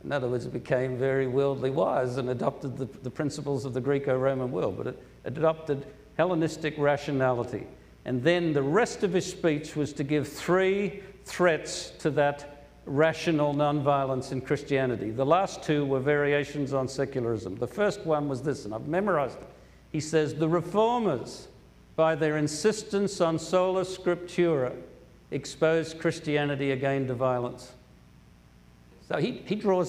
In other words, it became very worldly wise and adopted the principles of the Greco-Roman world, but it adopted Hellenistic rationality. And then the rest of his speech was to give 3 threats to that rational non-violence in Christianity. The last 2 were variations on secularism. The first one was this, and I've memorized it. He says, the reformers, by their insistence on sola scriptura, exposed Christianity again to violence. So he drew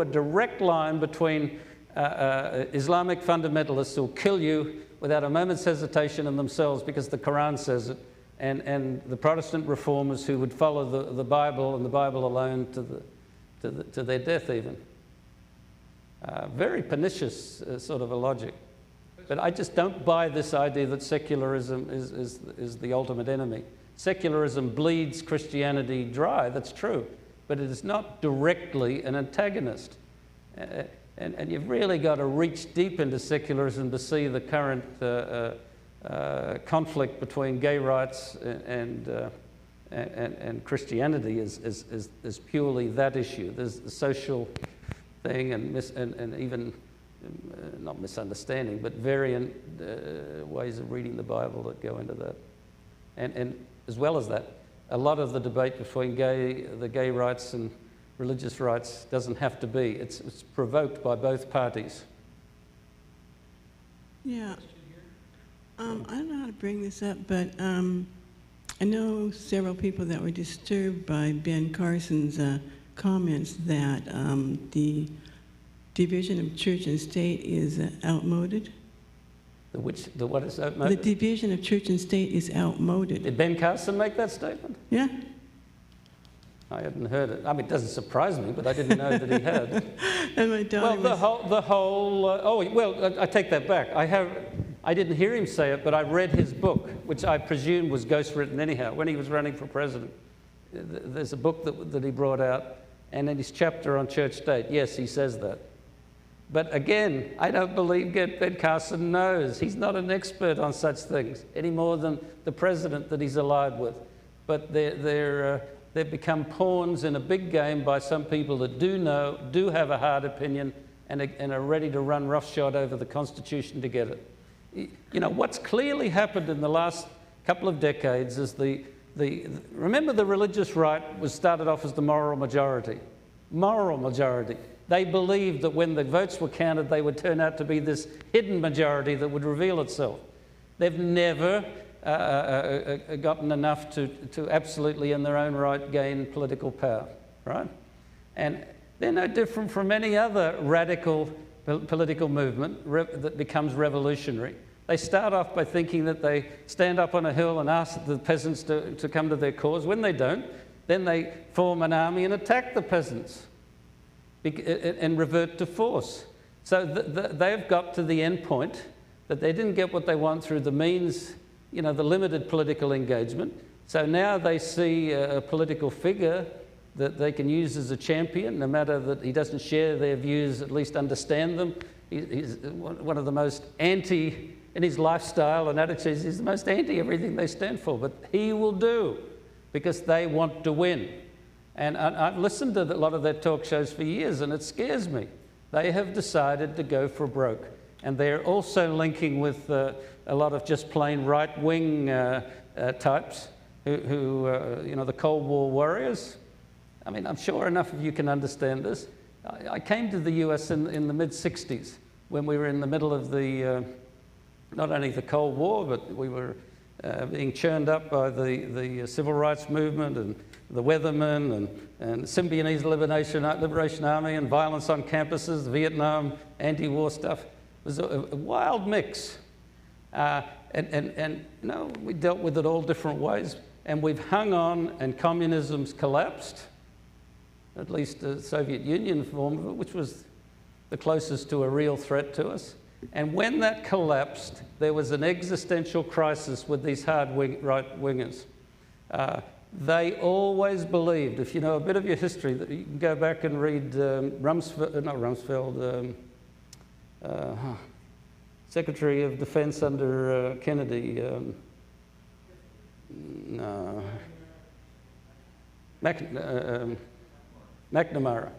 a direct line between Islamic fundamentalists who'll kill you without a moment's hesitation in themselves because the Quran says it, and the Protestant reformers who would follow the Bible and the Bible alone to their death even. Very pernicious sort of a logic. But I just don't buy this idea that secularism is the ultimate enemy. Secularism bleeds Christianity dry, that's true, but it is not directly an antagonist. And you've really got to reach deep into secularism to see the current conflict between gay rights and Christianity is purely that issue. There's a social thing and even not misunderstanding, but variant ways of reading the Bible that go into that. And as well as that, a lot of the debate between the gay rights and religious rights doesn't have to be. It's provoked by both parties. Yeah. I don't know how to bring this up, but I know several people that were disturbed by Ben Carson's comments that the division of church and state is outmoded. The what is outmoded? The division of church and state is outmoded. Did Ben Carson make that statement? Yeah. I hadn't heard it. I mean, it doesn't surprise me, but I didn't know that he had. And my daughter I take that back. I didn't hear him say it, but I read his book, which I presume was ghostwritten anyhow, when he was running for president. There's a book that he brought out, and in his chapter on church state, yes, he says that. But again, I don't believe Ben Carson knows. He's not an expert on such things, any more than the president that he's allied with. But they've become pawns in a big game by some people that do have a hard opinion and are ready to run roughshod over the Constitution to get it. You know, what's clearly happened in the last couple of decades is remember the religious right was started off as the moral majority. Moral majority. They believed that when the votes were counted, they would turn out to be this hidden majority that would reveal itself. They've never gotten enough to absolutely in their own right gain political power, right? And they're no different from any other radical political movement that becomes revolutionary. They start off by thinking that they stand up on a hill and ask the peasants to come to their cause. When they don't, then they form an army and attack the peasants and revert to force. So they've got to the end point that they didn't get what they want through the means, the limited political engagement. So now they see a political figure that they can use as a champion, no matter that he doesn't share their views, at least understand them. He's one of the most anti, in his lifestyle and attitudes, he's the most anti everything they stand for, but he will do because they want to win. And I've listened to a lot of their talk shows for years, and it scares me. They have decided to go for broke. And they're also linking with a lot of just plain right-wing types who the Cold War warriors. I mean, I'm sure enough of you can understand this. I came to the US in the mid-60s when we were in the middle of not only the Cold War, but we were being churned up by the civil rights movement and the Weathermen and Symbionese Liberation Army and violence on campuses, the Vietnam anti-war stuff. It was a wild mix. We dealt with it all different ways. And we've hung on, and communism's collapsed. At least the Soviet Union form of it, which was the closest to a real threat to us. And when that collapsed, there was an existential crisis with these right-wingers. They always believed, if you know a bit of your history, that you can go back and read Secretary of Defense under Kennedy. McNamara.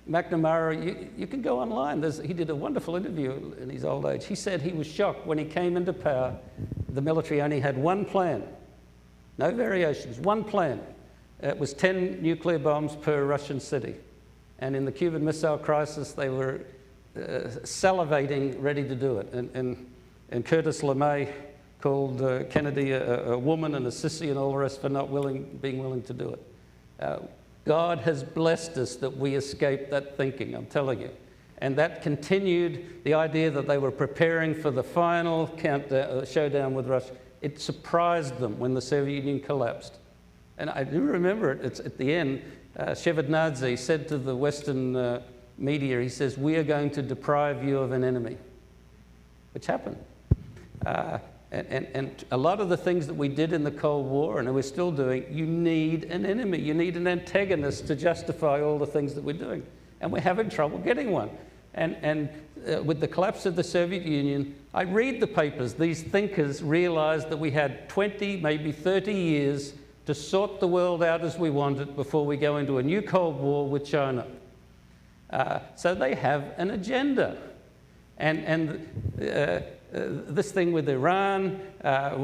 McNamara, you can go online. He did a wonderful interview in his old age. He said he was shocked when he came into power. The military only had one plan, no variations, one plan. It was 10 nuclear bombs per Russian city. And in the Cuban Missile Crisis, they were salivating, ready to do it. And Curtis LeMay called Kennedy a woman and a sissy and all the rest for not being willing to do it. God has blessed us that we escaped that thinking, I'm telling you. And that continued the idea that they were preparing for the final showdown with Russia. It surprised them when the Soviet Union collapsed. And I do remember it. It's at the end, Shevardnadze said to the Western media, he says, "We are going to deprive you of an enemy," which happened. And a lot of the things that we did in the Cold War, and we're still doing, you need an enemy. You need an antagonist to justify all the things that we're doing. And we're having trouble getting one. And with the collapse of the Soviet Union, I read the papers. These thinkers realized that we had 20, maybe 30 years to sort the world out as we want it before we go into a new Cold War with China. So they have an agenda. And this thing with Iran,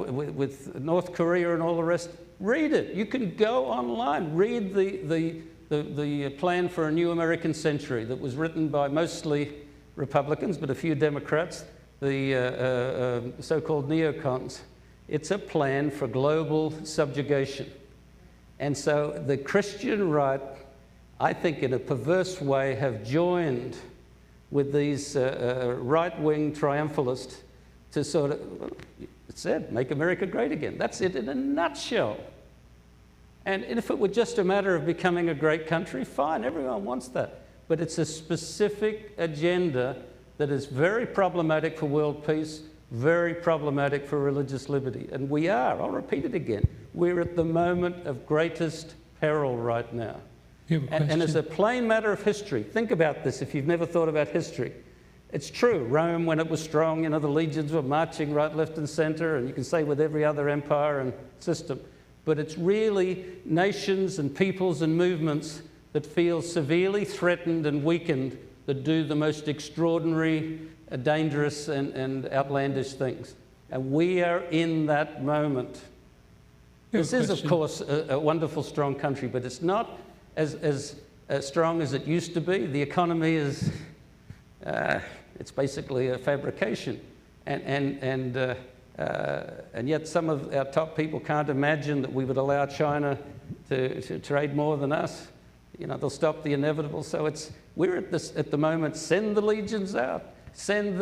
with North Korea and all the rest, read it. You can go online, read the plan for a new American century that was written by mostly Republicans, but a few Democrats, the so-called neocons. It's a plan for global subjugation. And so the Christian right, I think in a perverse way, have joined with these right-wing triumphalists to sort of, well, it said, make America great again. That's it in a nutshell. And if it were just a matter of becoming a great country, fine, everyone wants that. But it's a specific agenda that is very problematic for world peace, very problematic for religious liberty. And we are, I'll repeat it again, we're at the moment of greatest peril right now. And as a plain matter of history, think about this if you've never thought about history. It's true, Rome, when it was strong, the legions were marching right, left, and center, and you can say with every other empire and system. But it's really nations and peoples and movements that feel severely threatened and weakened that do the most extraordinary, dangerous, and outlandish things. And we are in that moment. This is, of course, a wonderful, strong country, but it's not as strong as it used to be. The economy is, it's basically a fabrication. And yet some of our top people can't imagine that we would allow China to trade more than us. They'll stop the inevitable. So we're at the moment, send the legions out. Send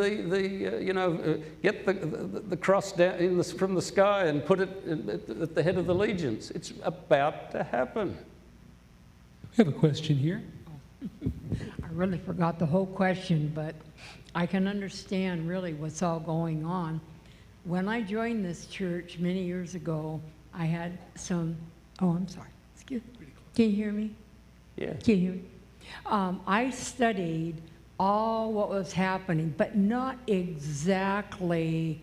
get the cross down from the sky and put it at the head of the legions. It's about to happen. We have a question here. I really forgot the whole question, but I can understand really what's all going on. When I joined this church many years ago, I had I'm sorry. Excuse me. Can you hear me? Yeah. Can you hear me? I studied all what was happening, but not exactly,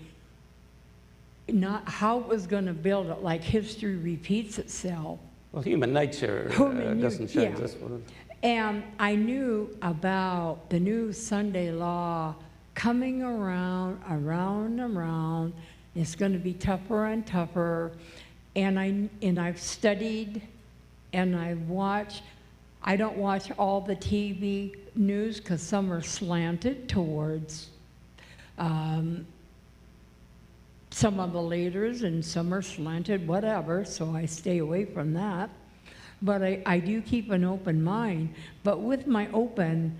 not how it was going to build it, like history repeats itself. Well, human nature doesn't change. That's what And I knew about the new Sunday law coming around. It's going to be tougher and tougher. And I've studied and I've watched. I don't watch all the TV news because some are slanted towards some of the leaders and some are slanted, whatever, so I stay away from that. But I do keep an open mind. But with my open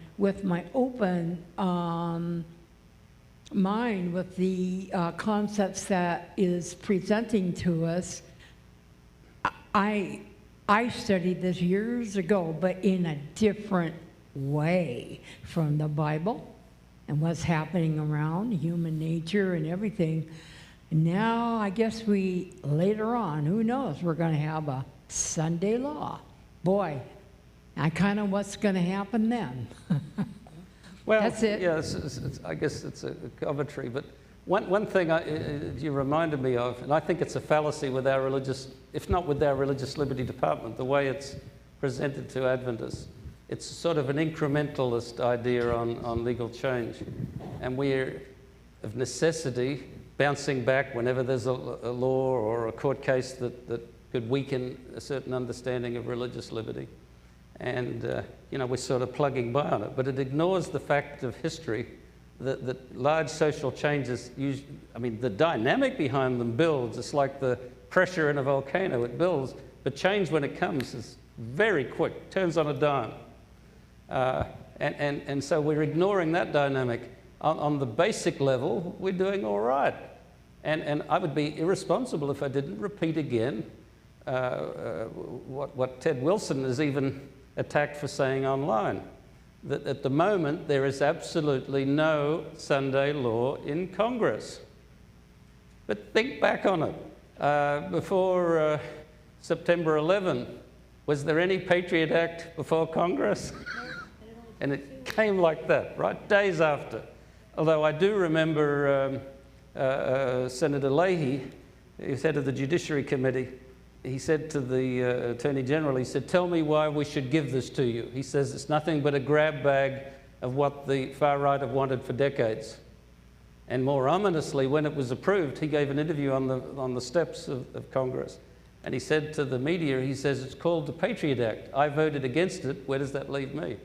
mind, with the concepts that is presenting to us, I studied this years ago, but in a different way from the Bible and what's happening around human nature and everything. Now, I guess later on, who knows, we're going to have a Sunday law. Boy, I kind of what's going to happen then. Well, that's it. Yeah, I guess it's a commentary, but one thing you reminded me of, and I think it's a fallacy with our religious, if not with our religious liberty department, the way it's presented to Adventists. It's sort of an incrementalist idea on legal change. And we're, of necessity, bouncing back whenever there's a law or a court case that could weaken a certain understanding of religious liberty. And, we're sort of plugging by on it. But it ignores the fact of history that large social changes, the dynamic behind them builds. It's like the pressure in a volcano, it builds. But change, when it comes, is very quick, turns on a dime. And so we're ignoring that dynamic. On the basic level, we're doing all right. And I would be irresponsible if I didn't repeat again what Ted Wilson has even attacked for saying online, that at the moment there is absolutely no Sunday law in Congress. But think back on it. Before September 11, was there any Patriot Act before Congress? And it came like that, right? Days after. Although I do remember Senator Leahy, who's head of the Judiciary Committee, he said to the Attorney General, he said, "Tell me why we should give this to you." He says it's nothing but a grab bag of what the far right have wanted for decades. And more ominously, when it was approved, he gave an interview on the steps of Congress. And he said to the media, he says, "It's called the Patriot Act. I voted against it. Where does that leave me?"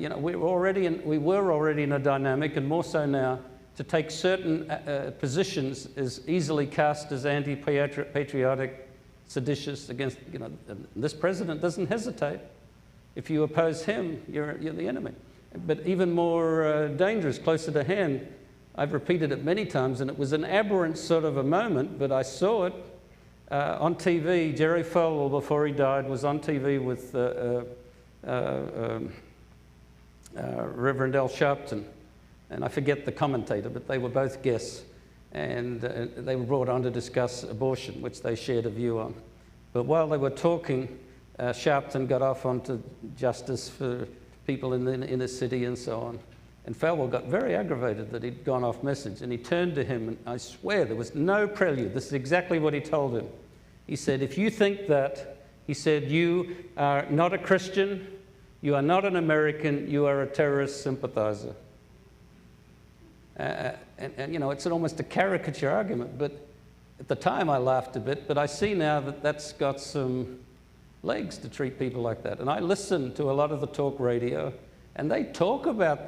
We were already in a dynamic, and more so now, to take certain positions as easily cast as anti-patriotic, seditious against, this president doesn't hesitate. If you oppose him, you're the enemy. But even more dangerous, closer to hand, I've repeated it many times, and it was an aberrant sort of a moment, but I saw it on TV. Jerry Falwell, before he died, was on TV with Reverend Al Sharpton, and I forget the commentator, but they were both guests, and they were brought on to discuss abortion, which they shared a view on. But while they were talking, Sharpton got off onto justice for people in the inner city and so on. And Falwell got very aggravated that he'd gone off message, and he turned to him, and I swear there was no prelude. This is exactly what he told him. He said, "If you think that," he said, "you are not a Christian, you are not an American, you are a terrorist sympathizer." And it's almost a caricature argument, but at the time I laughed a bit, but I see now that that's got some legs to treat people like that. And I listen to a lot of the talk radio, and they talk about,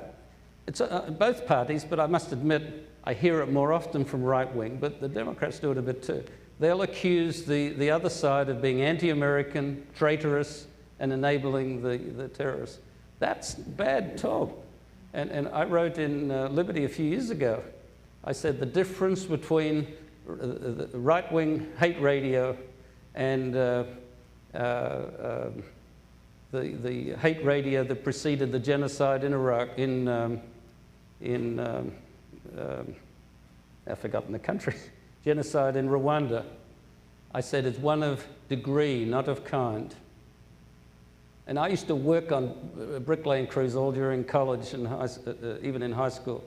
it's both parties, but I must admit, I hear it more often from right wing, but the Democrats do it a bit too. They'll accuse the other side of being anti-American, traitorous, and enabling the terrorists. That's bad talk. And I wrote in Liberty a few years ago, I said the difference between the right-wing hate radio and the hate radio that preceded the genocide in Iraq, I've forgotten the country, genocide in Rwanda. I said it's one of degree, not of kind. And I used to work on bricklaying crews all during college and even in high school.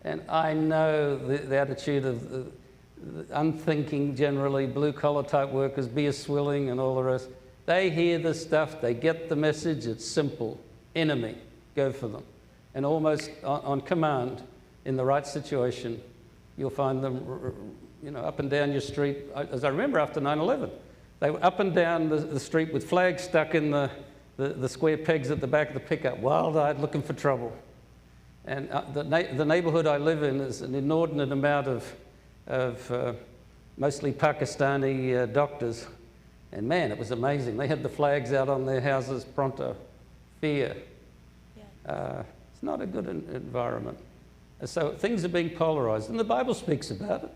And I know the attitude of the unthinking, generally, blue-collar type workers, beer swilling and all the rest. They hear this stuff, they get the message, it's simple. Enemy, go for them. And almost on command, in the right situation, you'll find them, you know, up and down your street. As I remember after 9/11, they were up and down the street with flags stuck in the square pegs at the back of the pickup, wild-eyed, looking for trouble. And the neighborhood I live in is an inordinate amount of mostly Pakistani doctors. And man, it was amazing. They had the flags out on their houses pronto. Fear. Yeah. It's not a good environment. So things are being polarized. And the Bible speaks about it.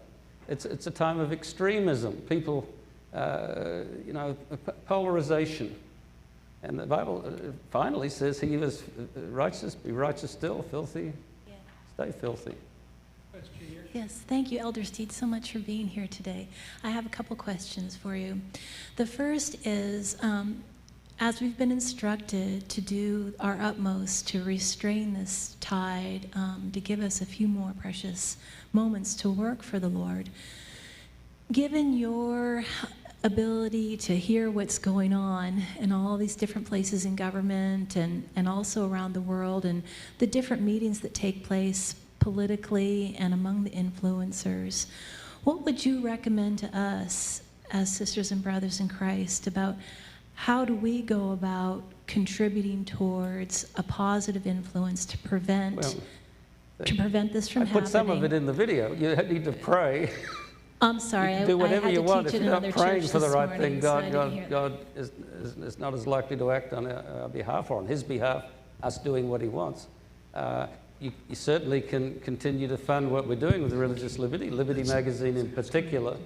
It's a time of extremism. People, you know, polarization. And the Bible finally says he was righteous, be righteous still, filthy, stay filthy. Yes, thank you, Elder Steed, so much for being here today. I have a couple questions for you. The first is, as we've been instructed to do our utmost to restrain this tide, to give us a few more precious moments to work for the Lord, given your ability to hear what's going on in all these different places in government and also around the world, and the different meetings that take place politically and among the influencers, what would you recommend to us as sisters and brothers in Christ about how do we go about contributing towards a positive influence to prevent this from happening? I put some of it in the video. You need to pray. I'm sorry, you can do whatever you want. If you're not praying for the right thing, God is not as likely to act on our behalf or on his behalf, us doing what he wants. You certainly can continue to fund what we're doing with Religious Liberty, Liberty Magazine in particular.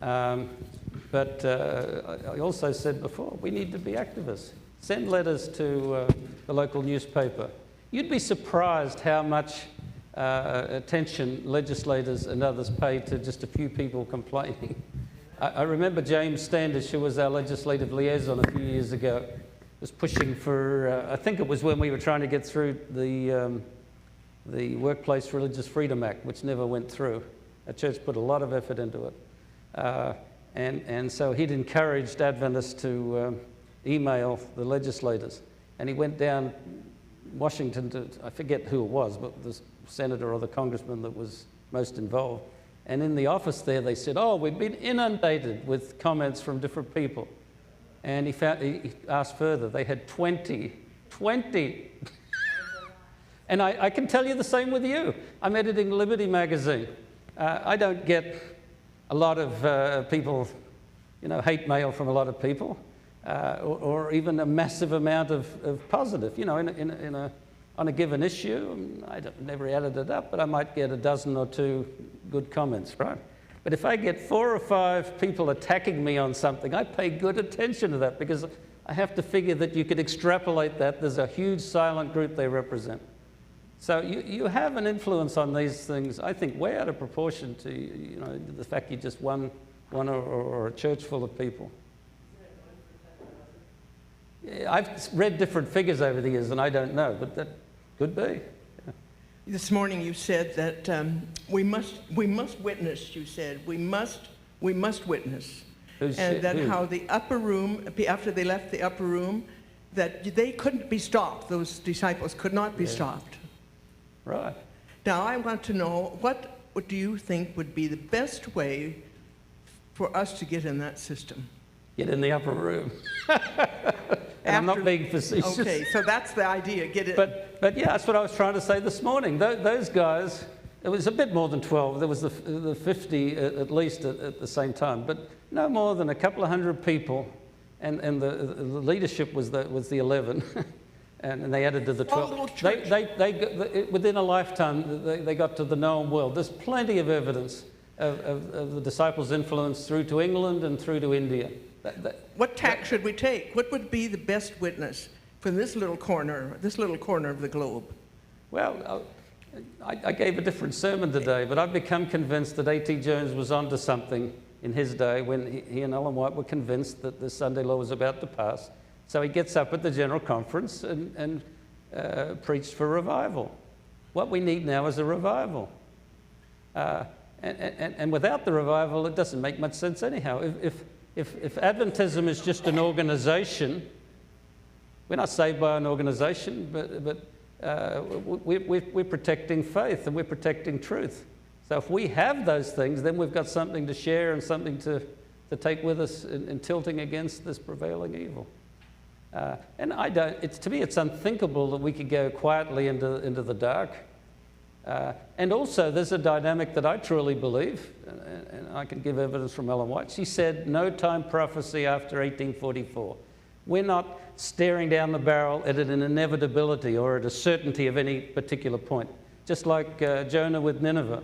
But I also said before, we need to be activists. Send letters to the local newspaper. You'd be surprised how much attention legislators and others pay to just a few people complaining. I remember James Standish, who was our legislative liaison a few years ago, was pushing for, I think it was when we were trying to get through the Workplace Religious Freedom Act, which never went through. Our church put a lot of effort into it. And so he'd encouraged Adventists to email the legislators. And he went down Washington to, I forget who it was, but the senator or the congressman that was most involved. And in the office there, they said, oh, we've been inundated with comments from different people. And he asked further. They had 20. And I can tell you the same with you. I'm editing Liberty Magazine. I don't get a lot of people, you know, hate mail from a lot of people, or even a massive amount of positive. You know, on a given issue, I never added it up, but I might get a dozen or two good comments, right? But if I get 4 or 5 people attacking me on something, I pay good attention to that because I have to figure that you could extrapolate that. There's a huge silent group they represent. So you have an influence on these things, I think, way out of proportion to, you know, the fact you just one or a church full of people. Yeah, I've read different figures over the years, and I don't know, but that could be. Yeah. This morning you said that we must witness. You said we must witness, how the upper room, after they left the upper room, that they couldn't be stopped. Those disciples could not be stopped. Right. Now I want to know, what do you think would be the best way for us to get in that system? Get in the upper room. I'm not being facetious. Okay, so that's the idea, get it. But yeah, that's what I was trying to say this morning. Those guys, it was a bit more than 12. There was the 50 at least at the same time, but no more than a couple of hundred people, and the leadership was the 11. and they added to the Small 12. little church. Within a lifetime, they got to the known world. There's plenty of evidence of the disciples' influence through to England and through to India. What tack should we take? What would be the best witness for this little corner of the globe? Well, I gave a different sermon today, but I've become convinced that A.T. Jones was onto something in his day when he and Ellen White were convinced that the Sunday law was about to pass. So he gets up at the General Conference and preached for revival. What we need now is a revival. And without the revival, it doesn't make much sense anyhow. If Adventism is just an organization, we're not saved by an organization, but we're protecting faith and we're protecting truth. So if we have those things, then we've got something to share and something to take with us in tilting against this prevailing evil. And to me, it's unthinkable that we could go quietly into the dark. And also, there's a dynamic that I truly believe, and I can give evidence from Ellen White. She said, no time prophecy after 1844. We're not staring down the barrel at an inevitability or at a certainty of any particular point. Just like Jonah with Nineveh.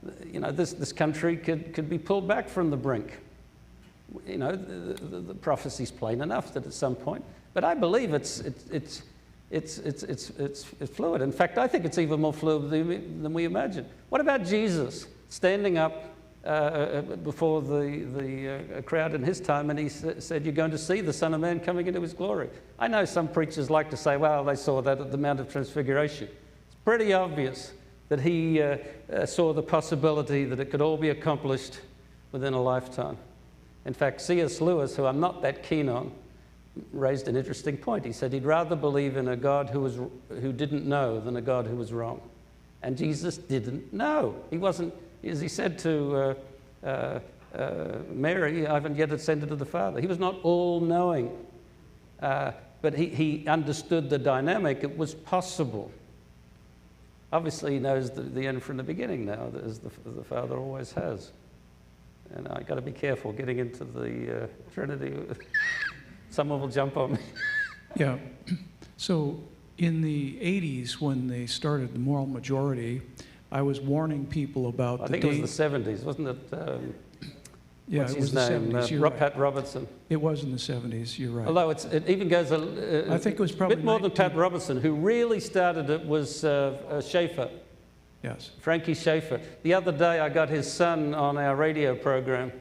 This country could be pulled back from the brink. The prophecy's plain enough that at some point. But I believe it's fluid. In fact, I think it's even more fluid than we imagine. What about Jesus standing up before the crowd in his time, and he said, you're going to see the Son of Man coming into his glory? I know some preachers like to say, well, they saw that at the Mount of Transfiguration. It's pretty obvious that he saw the possibility that it could all be accomplished within a lifetime. In fact, C.S. Lewis, who I'm not that keen on, raised an interesting point. He said he'd rather believe in a God who didn't know than a God who was wrong. And Jesus didn't know. He wasn't, as he said to Mary, I haven't yet ascended to the Father. He was not all-knowing, but he understood the dynamic. It was possible. Obviously, he knows the end from the beginning now, as the Father always has. And I've got to be careful getting into the Trinity. Someone will jump on me. Yeah. So in the 80s, when they started the moral majority, I was warning people about I think it was the 70s, wasn't it? Yeah, what's it was his the name? 70s. Pat Robertson. It was in the 70s, you're right. Although it even goes I think it was probably a bit more than Pat Robertson. Who really started it was Schaefer. Yes. Frankie Schaefer. The other day I got his son on our radio program,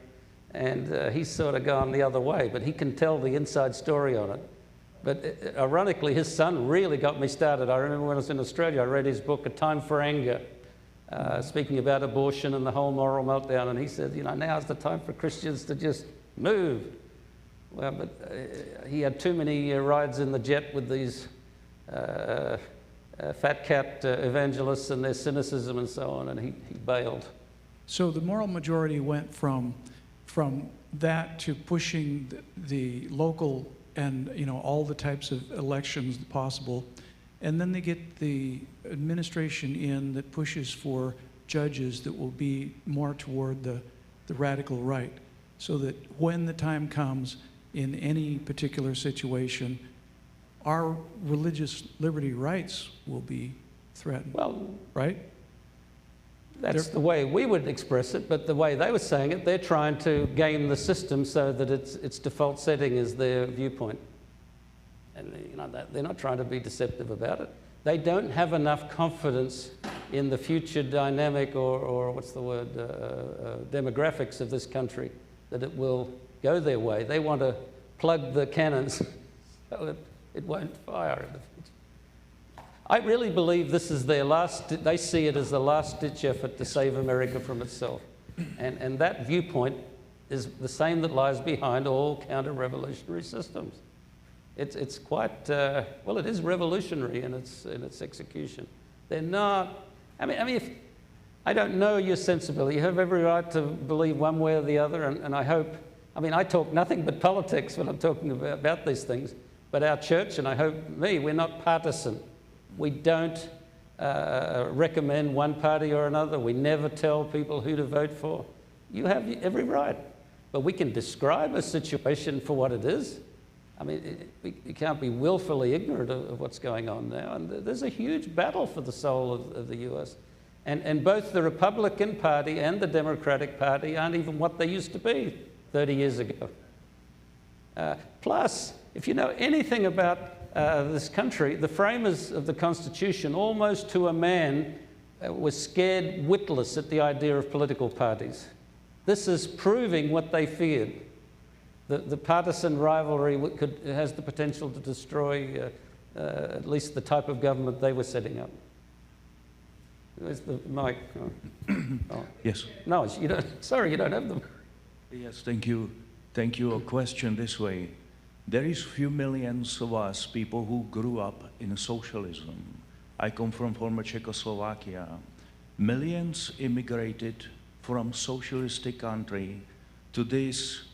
and he's sort of gone the other way, but he can tell the inside story on it. But ironically, his son really got me started. I remember when I was in Australia, I read his book, A Time for Anger, speaking about abortion and the whole moral meltdown, and he said, now's the time for Christians to just move. Well, but he had too many rides in the jet with these fat cat evangelists and their cynicism and so on, and he bailed. So the moral majority went from that to pushing the local and all the types of elections possible, and then they get the administration in that pushes for judges that will be more toward the radical right, so that when the time comes in any particular situation, our religious liberty rights will be threatened. Well, right? That's the way we would express it, but the way they were saying it, they're trying to game the system so that its default setting is their viewpoint. And they're not trying to be deceptive about it. They don't have enough confidence in the future dynamic or what's the word, demographics of this country that it will go their way. They want to plug the cannons so it won't fire in the future. I really believe this is their they see it as the last-ditch effort to save America from itself. And that viewpoint is the same that lies behind all counter-revolutionary systems. It's quite, well, it is revolutionary in its execution. They're not, I mean, I don't know your sensibility. You have every right to believe one way or the other, and I hope, I talk nothing but politics when I'm talking about these things, but our church, and I hope we're not partisan. We don't recommend one party or another. We never tell people who to vote for. You have every right. But we can describe a situation for what it is. I mean, you can't be willfully ignorant of what's going on now. And there's a huge battle for the soul of the US. And both the Republican Party and the Democratic Party aren't even what they used to be 30 years ago. Plus, if you know anything about this country, the framers of the Constitution, almost to a man, were scared witless at the idea of political parties. This is proving what they feared. The partisan rivalry has the potential to destroy at least the type of government they were setting up. Where's the mic? Oh. Yes. No, you don't. Sorry, you don't have them. Yes, thank you. Thank you. A question this way. There is few millions of us people who grew up in socialism. I come from former Czechoslovakia. Millions immigrated from socialistic country to this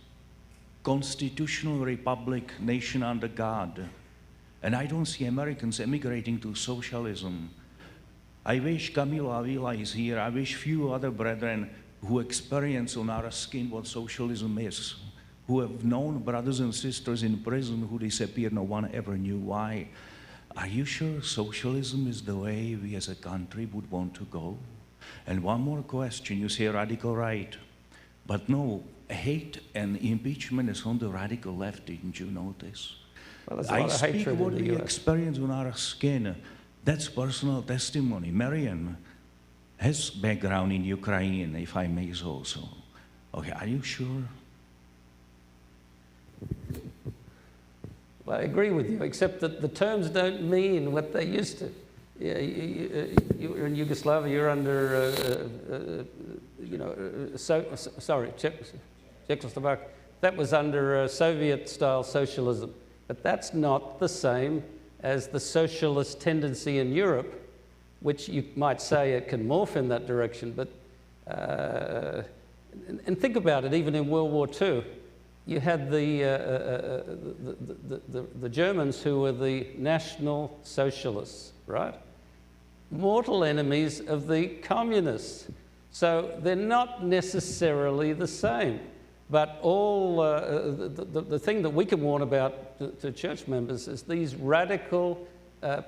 constitutional republic, nation under God. And I don't see Americans emigrating to socialism. I wish Camilo Avila is here. I wish few other brethren who experience on our skin what socialism is, who have known brothers and sisters in prison who disappeared, no one ever knew why. Are you sure socialism is the way we as a country would want to go? And one more question, you say radical right, but no, hate and impeachment is on the radical left, didn't you notice? Well, I speak what we experience on our skin. That's personal testimony. Marian has background in Ukraine, if I may say so. Okay, are you sure? Well, I agree with you, except that the terms don't mean what they used to. Yeah, you were in Yugoslavia, you're under, Czechoslovakia. That was under Soviet-style socialism. But that's not the same as the socialist tendency in Europe, which you might say it can morph in that direction. But and think about it, even in World War II, you had the Germans who were the National Socialists, right? Mortal enemies of the communists. So they're not necessarily the same. But all the thing that we can warn about to church members is these radical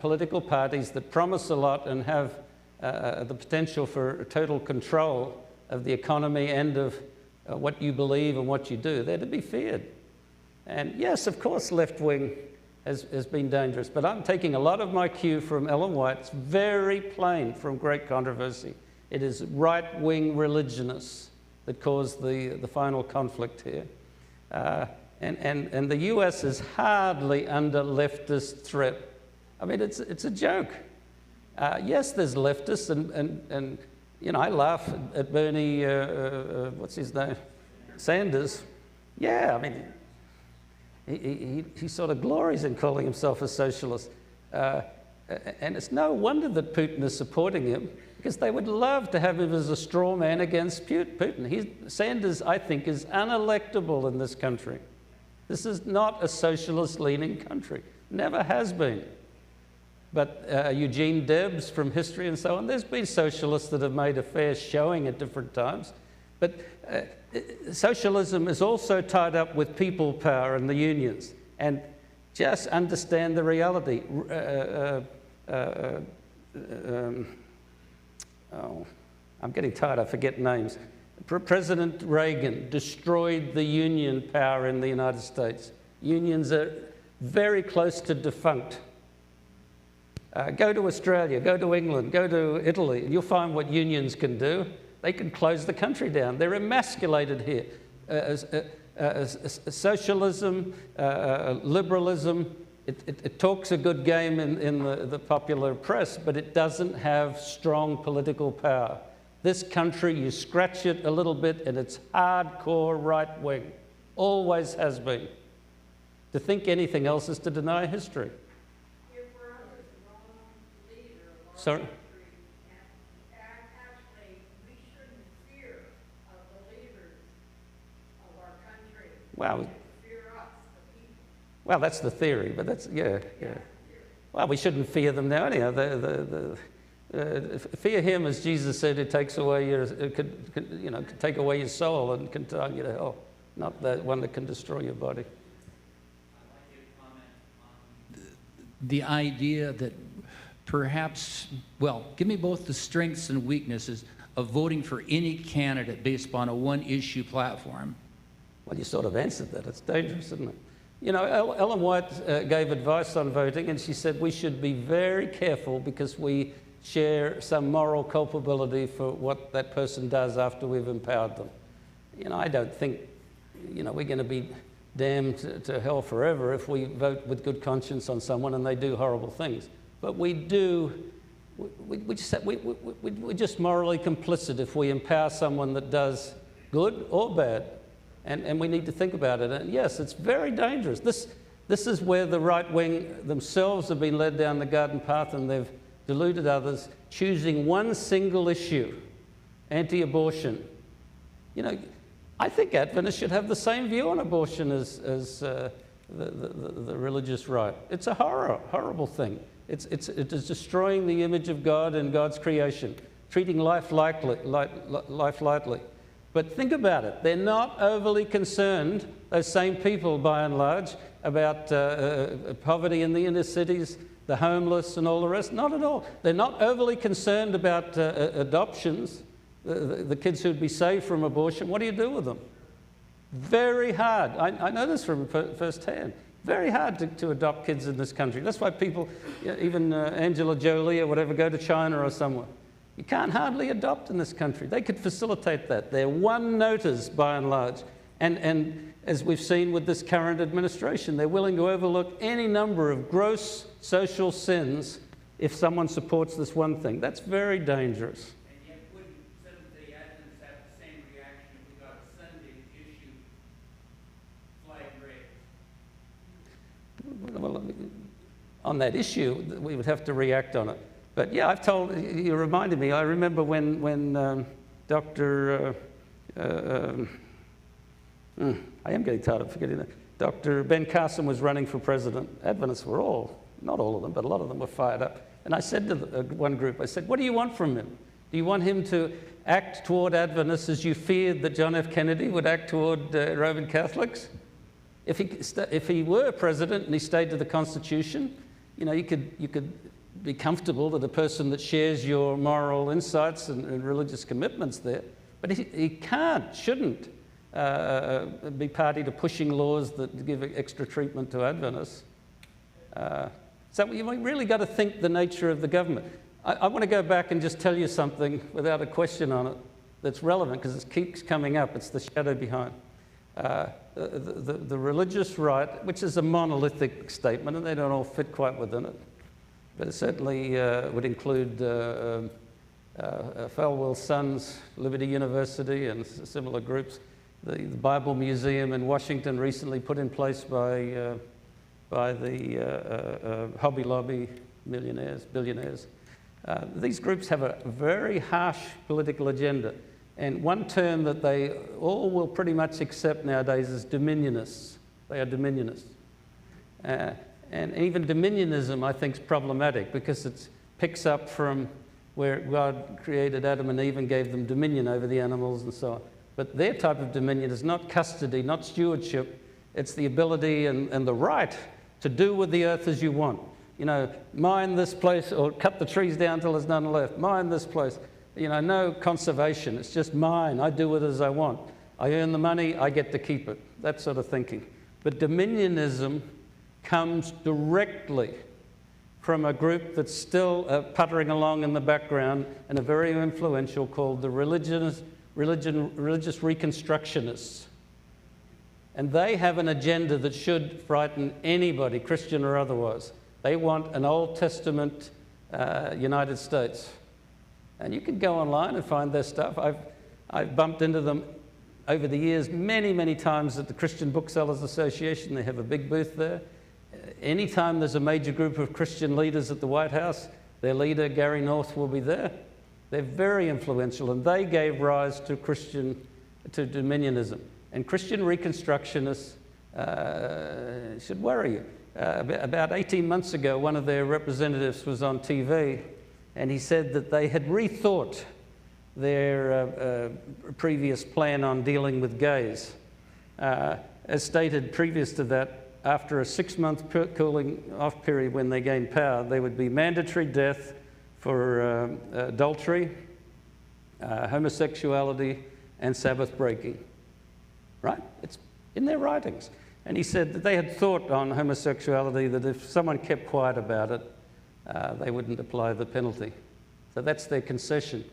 political parties that promise a lot and have the potential for total control of the economy and of what you believe and what you do. They're to be feared. And yes, of course, left-wing has been dangerous, but I'm taking a lot of my cue from Ellen White. It's very plain from Great Controversy. It is right-wing religionists that caused the final conflict here. And the US is hardly under leftist threat. I mean, it's a joke. Yes, there's leftists, and you know, I laugh at Bernie, what's his name? Sanders. Yeah, I mean, he sort of glories in calling himself a socialist. And it's no wonder that Putin is supporting him, because they would love to have him as a straw man against Putin. Sanders, I think, is unelectable in this country. This is not a socialist-leaning country. Never has been. But Eugene Debs from history and so on, there's been socialists that have made a fair showing at different times. But socialism is also tied up with people power and the unions. And just understand the reality. I'm getting tired, I forget names. President Reagan destroyed the union power in the United States. Unions are very close to defunct. Go to Australia, go to England, go to Italy, and you'll find what unions can do. They can close the country down. They're emasculated here. Socialism, liberalism, it talks a good game in the popular press, but it doesn't have strong political power. This country, you scratch it a little bit, and it's hardcore right-wing. Always has been. To think anything else is to deny history. Sorry? Actually, we shouldn't fear the leaders of our country. Wow. Fear us, the people. Well, that's the theory, but that's, yeah. Well, we shouldn't fear them now anyhow. Fear him, as Jesus said, it takes away could take away your soul and can turn you to hell, not the one that can destroy your body. the idea that perhaps, well, give me both the strengths and weaknesses of voting for any candidate based upon a one-issue platform. Well, you sort of answered that. It's dangerous, isn't it? You know, Ellen White gave advice on voting, and she said we should be very careful because we share some moral culpability for what that person does after we've empowered them. You know, I don't think, you know, we're going to be damned to hell forever if we vote with good conscience on someone and they do horrible things. But we're just morally complicit if we empower someone that does good or bad. And we need to think about it. And yes, it's very dangerous. This is where the right wing themselves have been led down the garden path, and they've deluded others, choosing one single issue, anti-abortion. You know, I think Adventists should have the same view on abortion as the religious right. It's a horrible thing. It is destroying the image of God and God's creation, treating life lightly. But think about it. They're not overly concerned, those same people by and large, about poverty in the inner cities, the homeless and all the rest. Not at all. They're not overly concerned about adoptions, the kids who'd be saved from abortion. What do you do with them? Very hard. I know this from firsthand. Very hard to adopt kids in this country. That's why people, even Angela Jolie or whatever, go to China or somewhere. You can't hardly adopt in this country. They could facilitate that. They're one-noters by and large. And as we've seen with this current administration, they're willing to overlook any number of gross social sins if someone supports this one thing. That's very dangerous. And yet, wouldn't Seventh-day Adventists have the same reaction if we got a Sunday issue flag raised? Well, on that issue, we would have to react on it. But yeah, you reminded me, I remember when Dr. I am getting tired of forgetting that. Dr. Ben Carson was running for president. Adventists were not all of them, but a lot of them were fired up. And I said to one group, I said, what do you want from him? Do you want him to act toward Adventists as you feared that John F. Kennedy would act toward Roman Catholics? If he were president and he stayed to the Constitution, you know, you could be comfortable that a person that shares your moral insights and religious commitments there, but he shouldn't be party to pushing laws that give extra treatment to Adventists. So you really got to think the nature of the government. I want to go back and just tell you something without a question on it that's relevant because it keeps coming up. It's the shadow behind. The religious right, which is a monolithic statement, and they don't all fit quite within it, but it certainly would include Falwell's Sons, Liberty University, and similar groups. The Bible Museum in Washington, recently put in place by the Hobby Lobby billionaires. These groups have a very harsh political agenda. And one term that they all will pretty much accept nowadays is dominionists. They are dominionists. And even dominionism, I think, is problematic because it picks up from where God created Adam and Eve and gave them dominion over the animals and so on. But their type of dominion is not custody, not stewardship. It's the ability and the right to do with the earth as you want. You know, mine this place or cut the trees down till there's none left. Mine this place. You know, no conservation. It's just mine. I do it as I want. I earn the money. I get to keep it. That sort of thinking. But dominionism comes directly from a group that's still puttering along in the background and are very influential called the religious reconstructionists. And they have an agenda that should frighten anybody, Christian or otherwise. They want an Old Testament United States. And you can go online and find their stuff. I've bumped into them over the years many, many times at the Christian Booksellers Association. They have a big booth there. Anytime there's a major group of Christian leaders at the White House, their leader, Gary North, will be there. They're very influential, and they gave rise to dominionism. And Christian Reconstructionists should worry you. About 18 months ago, one of their representatives was on TV, and he said that they had rethought their previous plan on dealing with gays. As stated previous to that, after a 6-month cooling off period when they gained power, there would be mandatory death for adultery, homosexuality, and Sabbath breaking. Right? It's in their writings. And he said that they had thought on homosexuality that if someone kept quiet about it, they wouldn't apply the penalty. So that's their concession.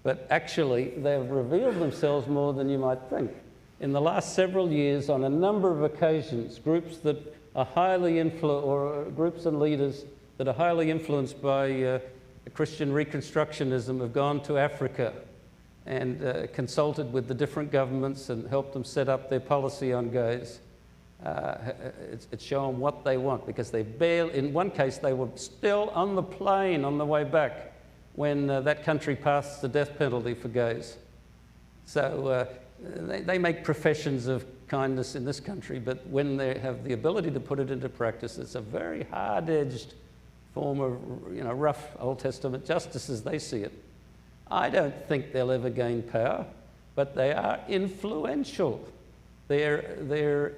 But actually, they've revealed themselves more than you might think. In the last several years, on a number of occasions, groups that are highly or groups and leaders that are highly influenced by Christian Reconstructionism have gone to Africa and consulted with the different governments and helped them set up their policy on gays. It's shown what they want, because in one case, they were still on the plane on the way back when that country passed the death penalty for gays. So they make professions of kindness in this country, but when they have the ability to put it into practice, it's a very hard-edged form of, rough Old Testament justice as they see it. I don't think they'll ever gain power, but they are influential. They're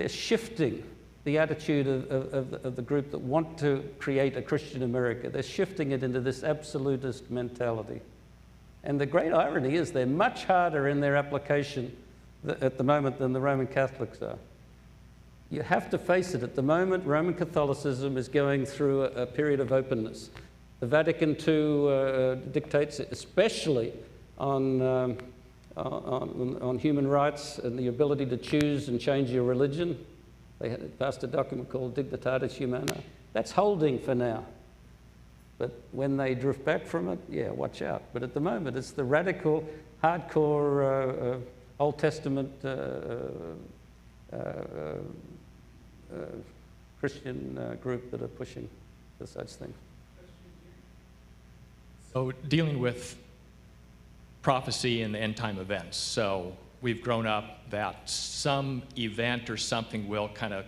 shifting the attitude of the group that want to create a Christian America. They're shifting it into this absolutist mentality. And the great irony is they're much harder in their application at the moment than the Roman Catholics are. You have to face it. At the moment, Roman Catholicism is going through a period of openness. The Vatican II dictates, especially on human rights and the ability to choose and change your religion. They had passed a document called Dignitatis Humana. That's holding for now. But when they drift back from it, yeah, watch out. But at the moment, it's the radical, hardcore Old Testament Christian group that are pushing for such things. So dealing with prophecy and end-time events. So we've grown up that some event or something will kind of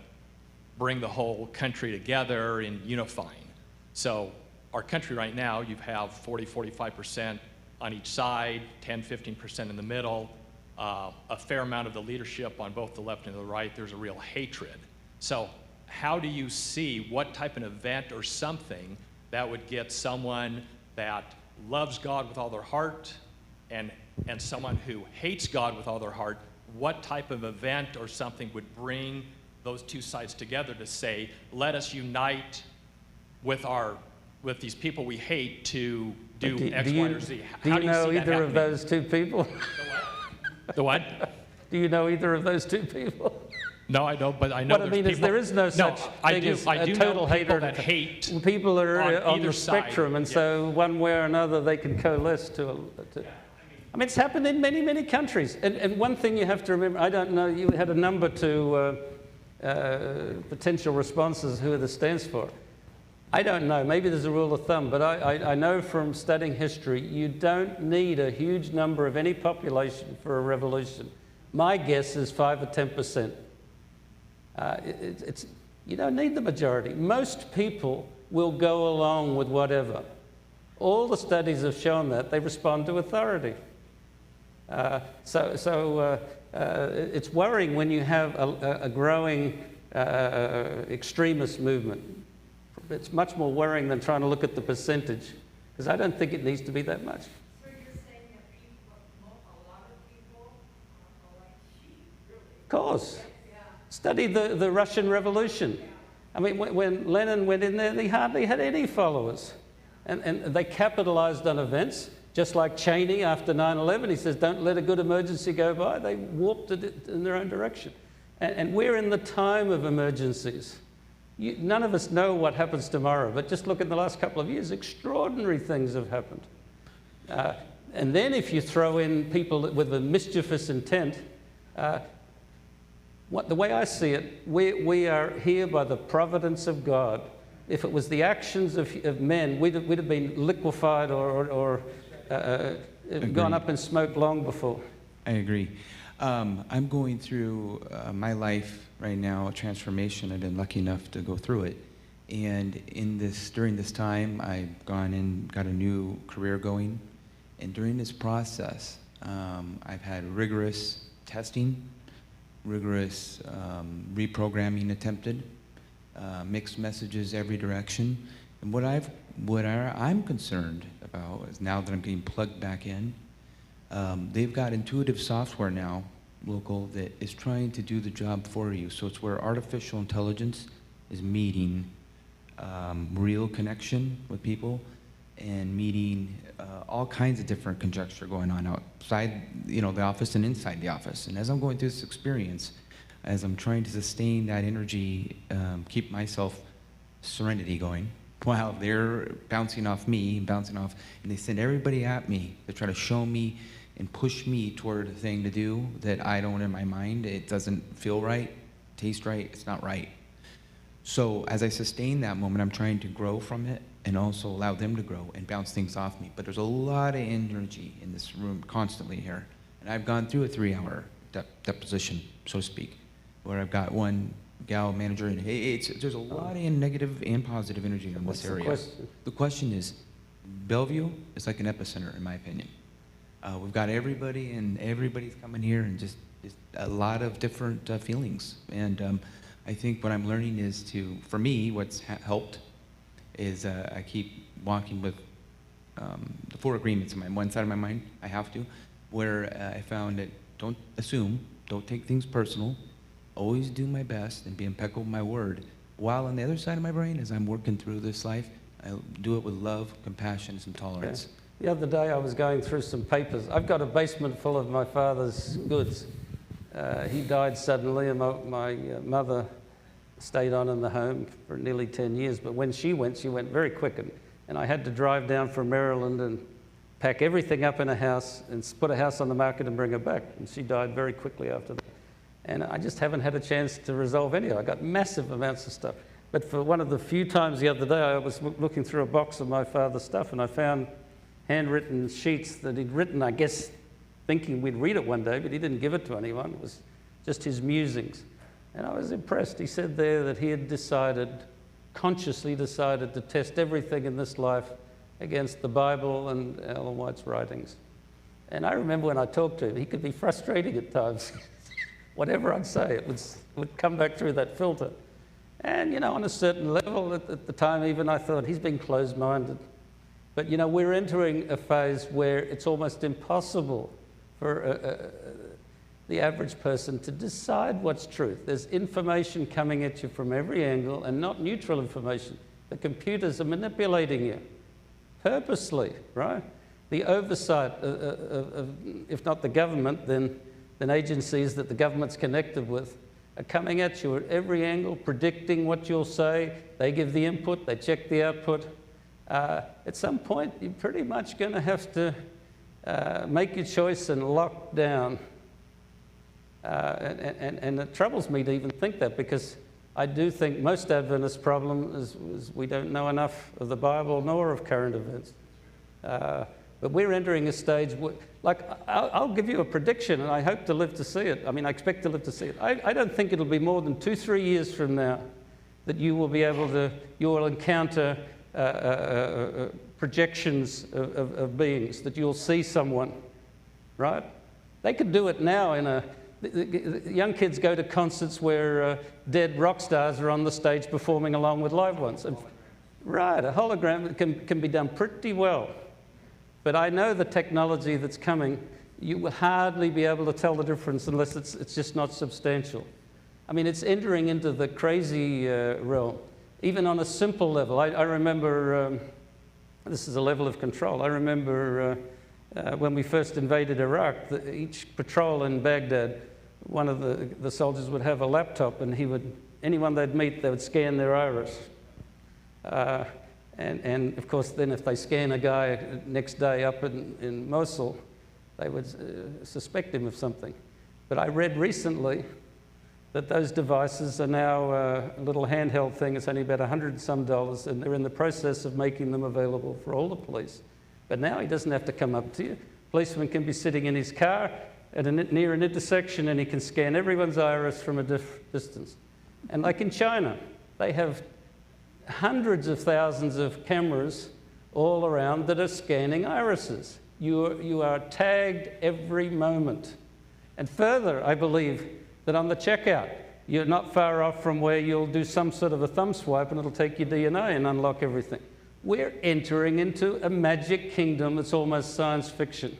bring the whole country together in unifying. So our country right now, you have 40-45% on each side, 10-15% in the middle, a fair amount of the leadership on both the left and the right. There's a real hatred. So how do you see what type of event or something that would get someone that loves God with all their heart and someone who hates God with all their heart, what type of event or something would bring those two sides together to say, let us unite with these people we hate to do X, Y, or Z? Do you know either of those two people? The what? Do you know either of those two people? No, I don't, but I know what I mean is there is no such thing as a total hater. That hate people are on the side. spectrum, and so one way or another they can coalesce to I mean, it's happened in many, many countries. And one thing you have to remember, I don't know, you had a number to potential responses, who this stands for. I don't know, maybe there's a rule of thumb, but I know from studying history, you don't need a huge number of any population for a revolution. My guess is 5 or 10%. You don't need the majority. Most people will go along with whatever. All the studies have shown that. They respond to authority. It's worrying when you have a growing extremist movement. It's much more worrying than trying to look at the percentage, because I don't think it needs to be that much. So you're saying that a lot of people are like sheep, really? Of course. Yeah. Study the Russian Revolution. Yeah. I mean, when Lenin went in there, he hardly had any followers. And they capitalized on events, just like Cheney after 9/11. He says, don't let a good emergency go by. They warped it in their own direction. And we're in the time of emergencies. None of us know what happens tomorrow, but just look in the last couple of years, extraordinary things have happened. And then if you throw in people with a mischievous intent, the way I see it, we are here by the providence of God. If it was the actions of men, we'd have been liquefied or gone up in smoke long before. I agree. I'm going through my life right now, a transformation. I've been lucky enough to go through it. And during this time, I've gone and got a new career going. And during this process, I've had rigorous testing, rigorous reprogramming attempted, mixed messages every direction. And what I'm concerned about is now that I'm getting plugged back in, they've got intuitive software now, local, that is trying to do the job for you. So it's where artificial intelligence is meeting real connection with people and meeting all kinds of different conjecture going on outside, the office and inside the office. And as I'm going through this experience, as I'm trying to sustain that energy, keep myself serenity going, while they're bouncing off me and bouncing off, and they send everybody at me to try to show me and push me toward a thing to do that I don't in my mind. It doesn't feel right, taste right, it's not right. So as I sustain that moment, I'm trying to grow from it and also allow them to grow and bounce things off me. But there's a lot of energy in this room constantly here. And I've gone through a 3-hour deposition, so to speak, where I've got one gal manager, and there's a lot of negative and positive energy in this area. The question is, Bellevue is like an epicenter, in my opinion. We've got everybody, and everybody's coming here, and just a lot of different feelings. And I think what I'm learning is for me, what's helped is I keep walking with the 4 agreements in one side of my mind, I have to, where I found that don't assume, don't take things personal, always do my best and be impeccable with my word. While on the other side of my brain, as I'm working through this life, I do it with love, compassion, and some tolerance. Okay. The other day I was going through some papers. I've got a basement full of my father's goods. He died suddenly, and my mother stayed on in the home for nearly 10 years. But when she went very quick. And I had to drive down from Maryland and pack everything up in a house and put a house on the market and bring her back. And she died very quickly after that. And I just haven't had a chance to resolve any of it. I got massive amounts of stuff. But for one of the few times the other day, I was looking through a box of my father's stuff, and I found handwritten sheets that he'd written, I guess, thinking we'd read it one day, but he didn't give it to anyone. It was just his musings. And I was impressed. He said there that he had consciously decided to test everything in this life against the Bible and Ellen White's writings. And I remember when I talked to him, he could be frustrating at times. Whatever I'd say, it would come back through that filter. And, on a certain level, at the time even, I thought, he's been closed-minded. But, we're entering a phase where it's almost impossible for the average person to decide what's truth. There's information coming at you from every angle, and not neutral information. The computers are manipulating you purposely, right? The oversight of if not the government, then agencies that the government's connected with are coming at you at every angle, predicting what you'll say. They give the input, they check the output. At some point, you're pretty much going to have to make your choice and lock down. And it troubles me to even think that, because I do think most Adventist problem is we don't know enough of the Bible nor of current events. But we're entering a stage where, I'll give you a prediction, and I hope to live to see it. I expect to live to see it. I don't think it'll be more than 2-3 years from now that you will encounter projections of beings, that you'll see someone, right? They could do it now young kids go to concerts where dead rock stars are on the stage performing along with live ones. Right, a hologram can be done pretty well. But I know the technology that's coming, you will hardly be able to tell the difference unless it's just not substantial. It's entering into the crazy realm, even on a simple level. I remember, this is a level of control. I remember when we first invaded Iraq, each patrol in Baghdad, one of the soldiers would have a laptop, and anyone they'd meet, they would scan their iris. And of course, then if they scan a guy next day up in Mosul, they would suspect him of something. But I read recently that those devices are now a little handheld thing. It's only about $100 and some, and they're in the process of making them available for all the police. But now he doesn't have to come up to you. Policeman can be sitting in his car near an intersection, and he can scan everyone's iris from a distance. And like in China, they have hundreds of thousands of cameras all around that are scanning irises. You are tagged every moment. And further, I believe, that on the checkout, you're not far off from where you'll do some sort of a thumb swipe and it'll take your DNA and unlock everything. We're entering into a magic kingdom that's almost science fiction.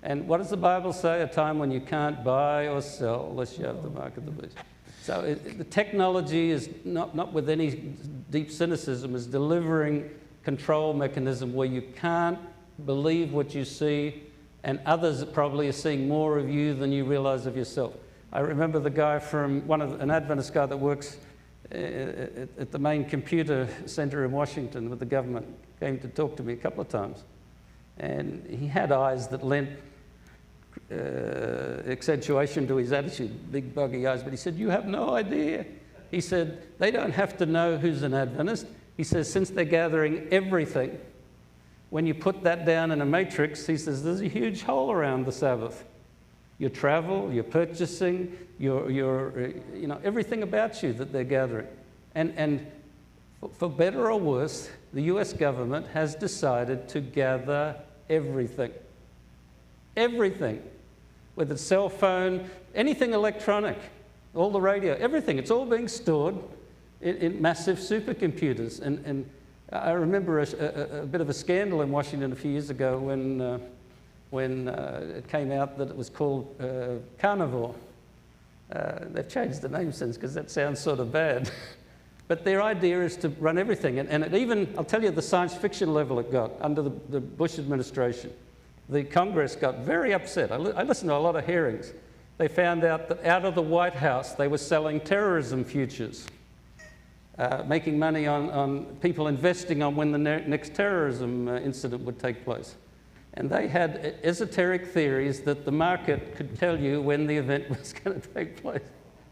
And what does the Bible say? A time when you can't buy or sell unless you have the mark of the beast. So the technology is not with any deep cynicism, is delivering control mechanism where you can't believe what you see, and others probably are seeing more of you than you realize of yourself. I remember the guy from an Adventist guy that works at the main computer center in Washington with the government, came to talk to me a couple of times. And he had eyes that lent accentuation to his attitude, big buggy eyes, but he said, you have no idea. He said, they don't have to know who's an Adventist. He says, since they're gathering everything, when you put that down in a matrix, he says, there's a huge hole around the Sabbath. Your travel, your purchasing, your everything about you that they're gathering. And for better or worse, the US government has decided to gather everything. Everything. Whether it's cell phone, anything electronic, all the radio, everything. It's all being stored in massive supercomputers. And I remember a bit of a scandal in Washington a few years ago when it came out that it was called Carnivore. They've changed the name since because that sounds sort of bad. But their idea is to run everything. And it even, I'll tell you the science fiction level it got under the Bush administration. The Congress got very upset. I listened to a lot of hearings. They found out that out of the White House, they were selling terrorism futures, making money on people investing on when the next terrorism incident would take place. And they had esoteric theories that the market could tell you when the event was going to take place.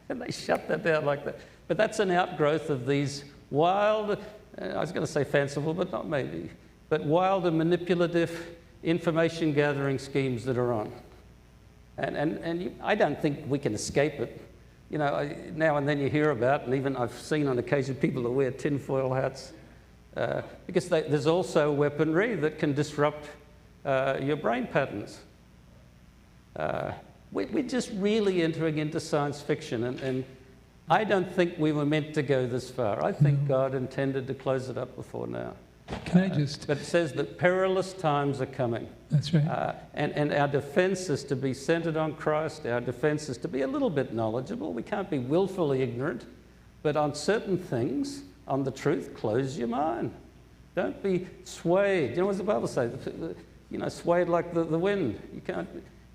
And they shut that down like that. But that's an outgrowth of these wild, I was going to say fanciful, but not maybe, but wild and manipulative information gathering schemes that are on. And I don't think we can escape it. You know, now and then you hear about, and even I've seen on occasion people that wear tinfoil hats, because there's also weaponry that can disrupt your brain patterns. We're just really entering into science fiction, and I don't think we were meant to go this far. I think God intended to close it up before now. Can I just... But it says that perilous times are coming. That's right. And our defense is to be centered on Christ. Our defense is to be a little bit knowledgeable. We can't be willfully ignorant. But on certain things, on the truth, close your mind. Don't be swayed. You know what the Bible says? You know, swayed like the wind. You can't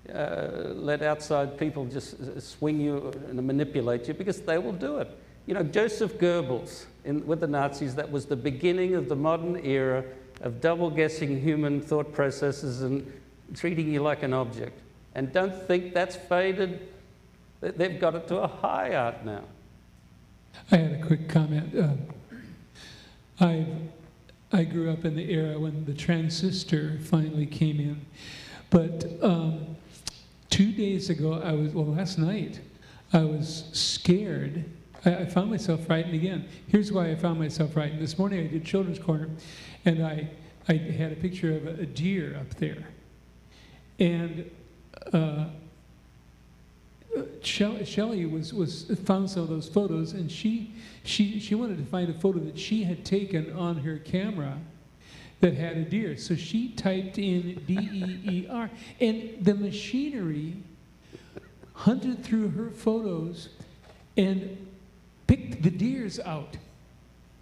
let outside people just swing you and manipulate you, because they will do it. You know, Joseph Goebbels with the Nazis, that was the beginning of the modern era of double-guessing human thought processes and treating you like an object. And don't think that's faded. They've got it to a high art now. I had a quick comment. I grew up in the era when the transistor finally came in. But 2 days ago, last night, I was scared. I found myself frightened again. Here's why I found myself frightened. This morning I did Children's Corner, and I had a picture of a deer up there. And Shelley found some of those photos, and she wanted to find a photo that she had taken on her camera that had a deer. So she typed in DEER, and the machinery hunted through her photos and picked the deers out.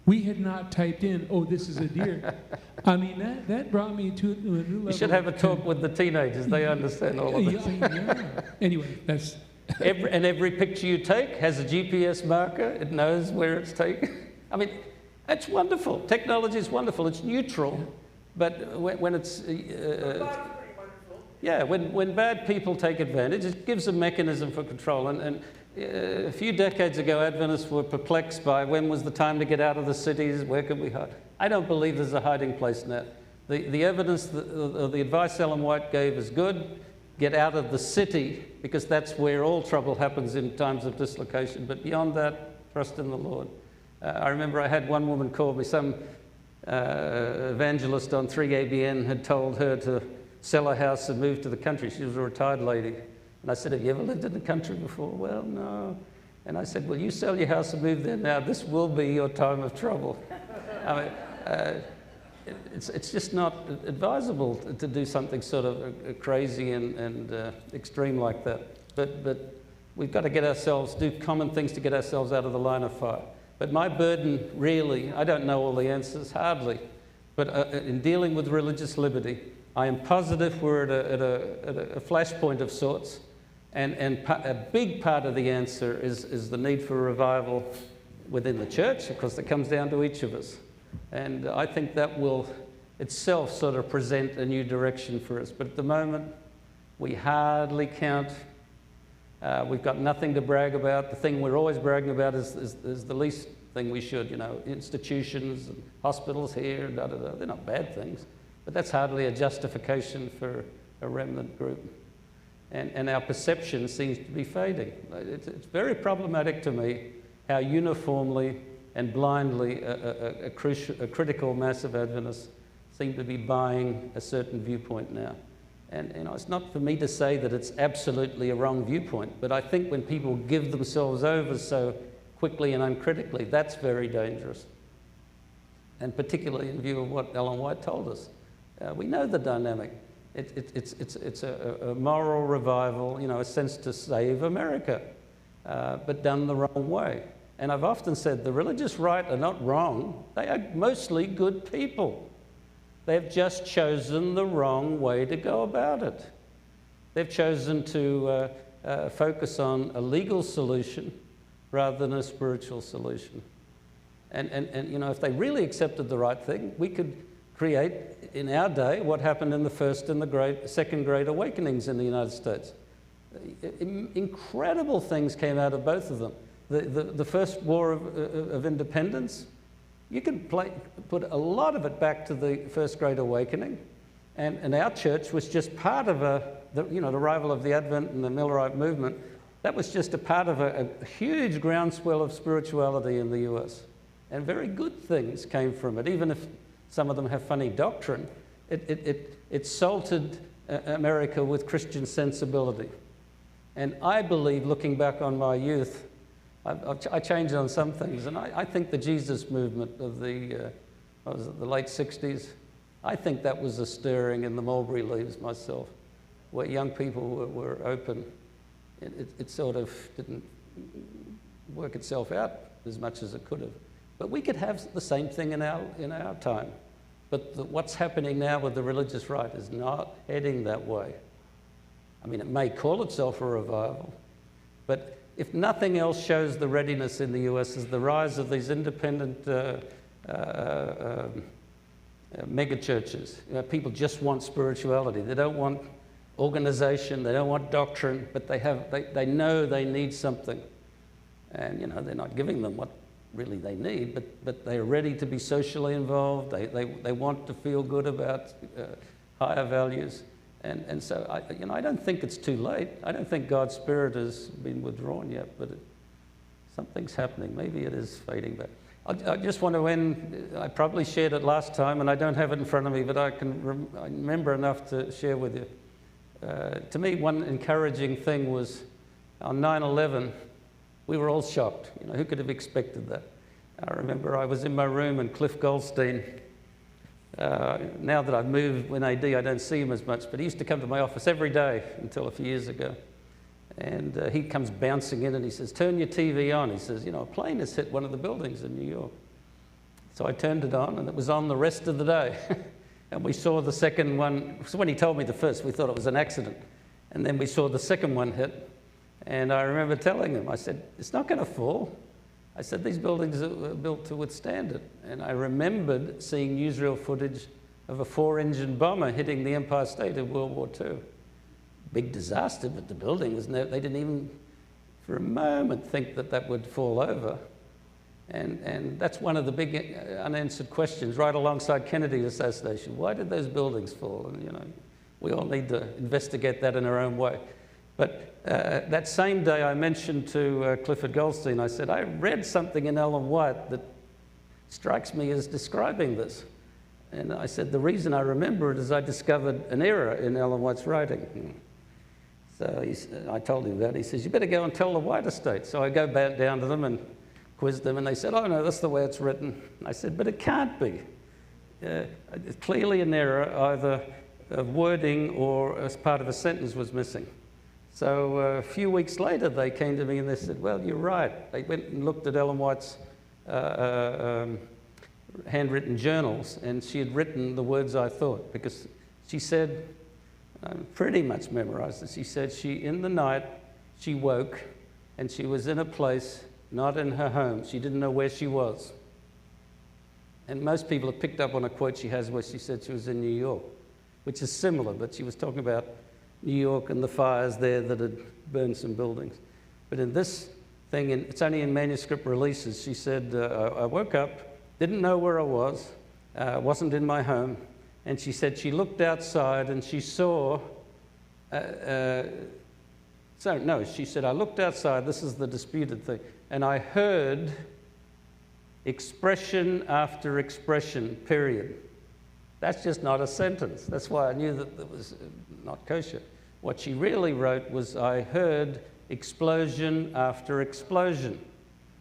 We had not typed in, oh, this is a deer. I mean, that brought me to a new level. You should have a talk with the teenagers. They understand all of this. Yeah. Anyway, that's... Every picture you take has a GPS marker. It knows where it's taken. I mean, that's wonderful. Technology is wonderful. It's neutral. But when it's... yeah, when bad people take advantage, it gives a mechanism for control. And a few decades ago, Adventists were perplexed by when was the time to get out of the cities, where could we hide? I don't believe there's a hiding place now. The evidence, the advice Ellen White gave is good. Get out of the city, because that's where all trouble happens in times of dislocation. But beyond that, trust in the Lord. I remember I had one woman call me, some evangelist on 3ABN had told her to sell her house and move to the country. She was a retired lady. And I said, have you ever lived in the country before? Well, no. And I said, well, you sell your house and move there now. This will be your time of trouble. I mean, it's just not advisable to do something sort of crazy and extreme like that. But we've got to do common things to get ourselves out of the line of fire. But my burden, really, I don't know all the answers, hardly. But in dealing with religious liberty, I am positive we're at a flashpoint of sorts. And a big part of the answer is the need for revival within the church, because it comes down to each of us. And I think that will itself sort of present a new direction for us. But at the moment, we hardly count. We've got nothing to brag about. The thing we're always bragging about is the least thing we should, institutions and hospitals here, da-da-da. They're not bad things, but that's hardly a justification for a remnant group. And our perception seems to be fading. It's very problematic to me how uniformly and blindly a critical mass of Adventists seem to be buying a certain viewpoint now. And it's not for me to say that it's absolutely a wrong viewpoint, but I think when people give themselves over so quickly and uncritically, that's very dangerous. And particularly in view of what Ellen White told us. We know the dynamic. It's a moral revival, a sense to save America, but done the wrong way. And I've often said the religious right are not wrong. They are mostly good people. They've just chosen the wrong way to go about it. They've chosen to focus on a legal solution rather than a spiritual solution. And if they really accepted the right thing, we could create, in our day, what happened in the First and the Second Great Awakenings in the United States. Incredible things came out of both of them. The First War of Independence, you could put a lot of it back to the First Great Awakening, and our church was just part of the arrival of the Advent and the Millerite movement. That was just a part of a huge groundswell of spirituality in the U.S., and very good things came from it, even if some of them have funny doctrine. It salted America with Christian sensibility. And I believe, looking back on my youth, I changed on some things, and I think the Jesus movement of the late 60s, I think that was a stirring in the mulberry leaves myself, where young people were open. It sort of didn't work itself out as much as it could have. But we could have the same thing in our time. But what's happening now with the religious right is not heading that way. I mean, it may call itself a revival, but if nothing else shows the readiness in the US is the rise of these independent mega churches. People just want spirituality. They don't want organization. They don't want doctrine, but they know they need something. And, they're not giving them what really they need, but they're ready to be socially involved. They want to feel good about higher values. And so, I don't think it's too late. I don't think God's Spirit has been withdrawn yet, but something's happening. Maybe it is fading back. I just want to end. I probably shared it last time, and I don't have it in front of me, but I remember enough to share with you. To me, one encouraging thing was on 9/11, we were all shocked. Who could have expected that? I remember I was in my room and Cliff Goldstein, now that I've moved in AD, I don't see him as much, but he used to come to my office every day until a few years ago. And he comes bouncing in and he says, turn your TV on. He says, a plane has hit one of the buildings in New York. So I turned it on and it was on the rest of the day. And we saw the second one. So when he told me the first, we thought it was an accident. And then we saw the second one hit. And I remember telling him, I said, it's not going to fall. I said, these buildings are built to withstand it. And I remembered seeing newsreel footage of a 4-engine bomber hitting the Empire State in World War II. Big disaster, but the building was they didn't even for a moment think that would fall over. And that's one of the big unanswered questions right alongside Kennedy's assassination. Why did those buildings fall? And we all need to investigate that in our own way. But that same day I mentioned to Clifford Goldstein, I said, I read something in Ellen White that strikes me as describing this. And I said, the reason I remember it is I discovered an error in Ellen White's writing. So I told him that. He says, you better go and tell the white estate. So I go back down to them and quizzed them, and they said, oh, no, that's the way it's written. I said, but it can't be. It's clearly an error, either of wording or as part of a sentence was missing. So a few weeks later, they came to me and they said, well, you're right. They went and looked at Ellen White's handwritten journals, and she had written the words I thought, because she said, I pretty much memorized it. She said in the night, she woke, and she was in a place not in her home. She didn't know where she was. And most people have picked up on a quote she has where she said she was in New York, which is similar, but she was talking about New York and the fires there that had burned some buildings. But in this thing, it's only in manuscript releases, she said, I woke up, didn't know where I was, wasn't in my home, and she said she looked outside and she saw, she said, I looked outside, this is the disputed thing, and I heard expression after expression, period. That's just not a sentence. That's why I knew that it was not kosher. What she really wrote was, I heard explosion after explosion.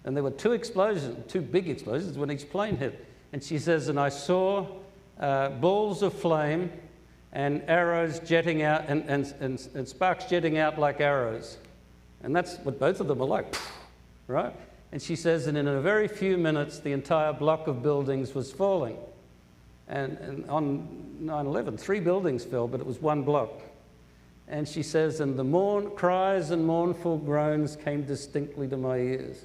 And there were two big explosions when each plane hit. And she says, and I saw balls of flame and arrows jetting out, and sparks jetting out like arrows. And that's what both of them are like, right? And she says, and in a very few minutes, the entire block of buildings was falling. And on 9/11, 3 buildings fell, but it was one block. And she says, and the cries and mournful groans came distinctly to my ears.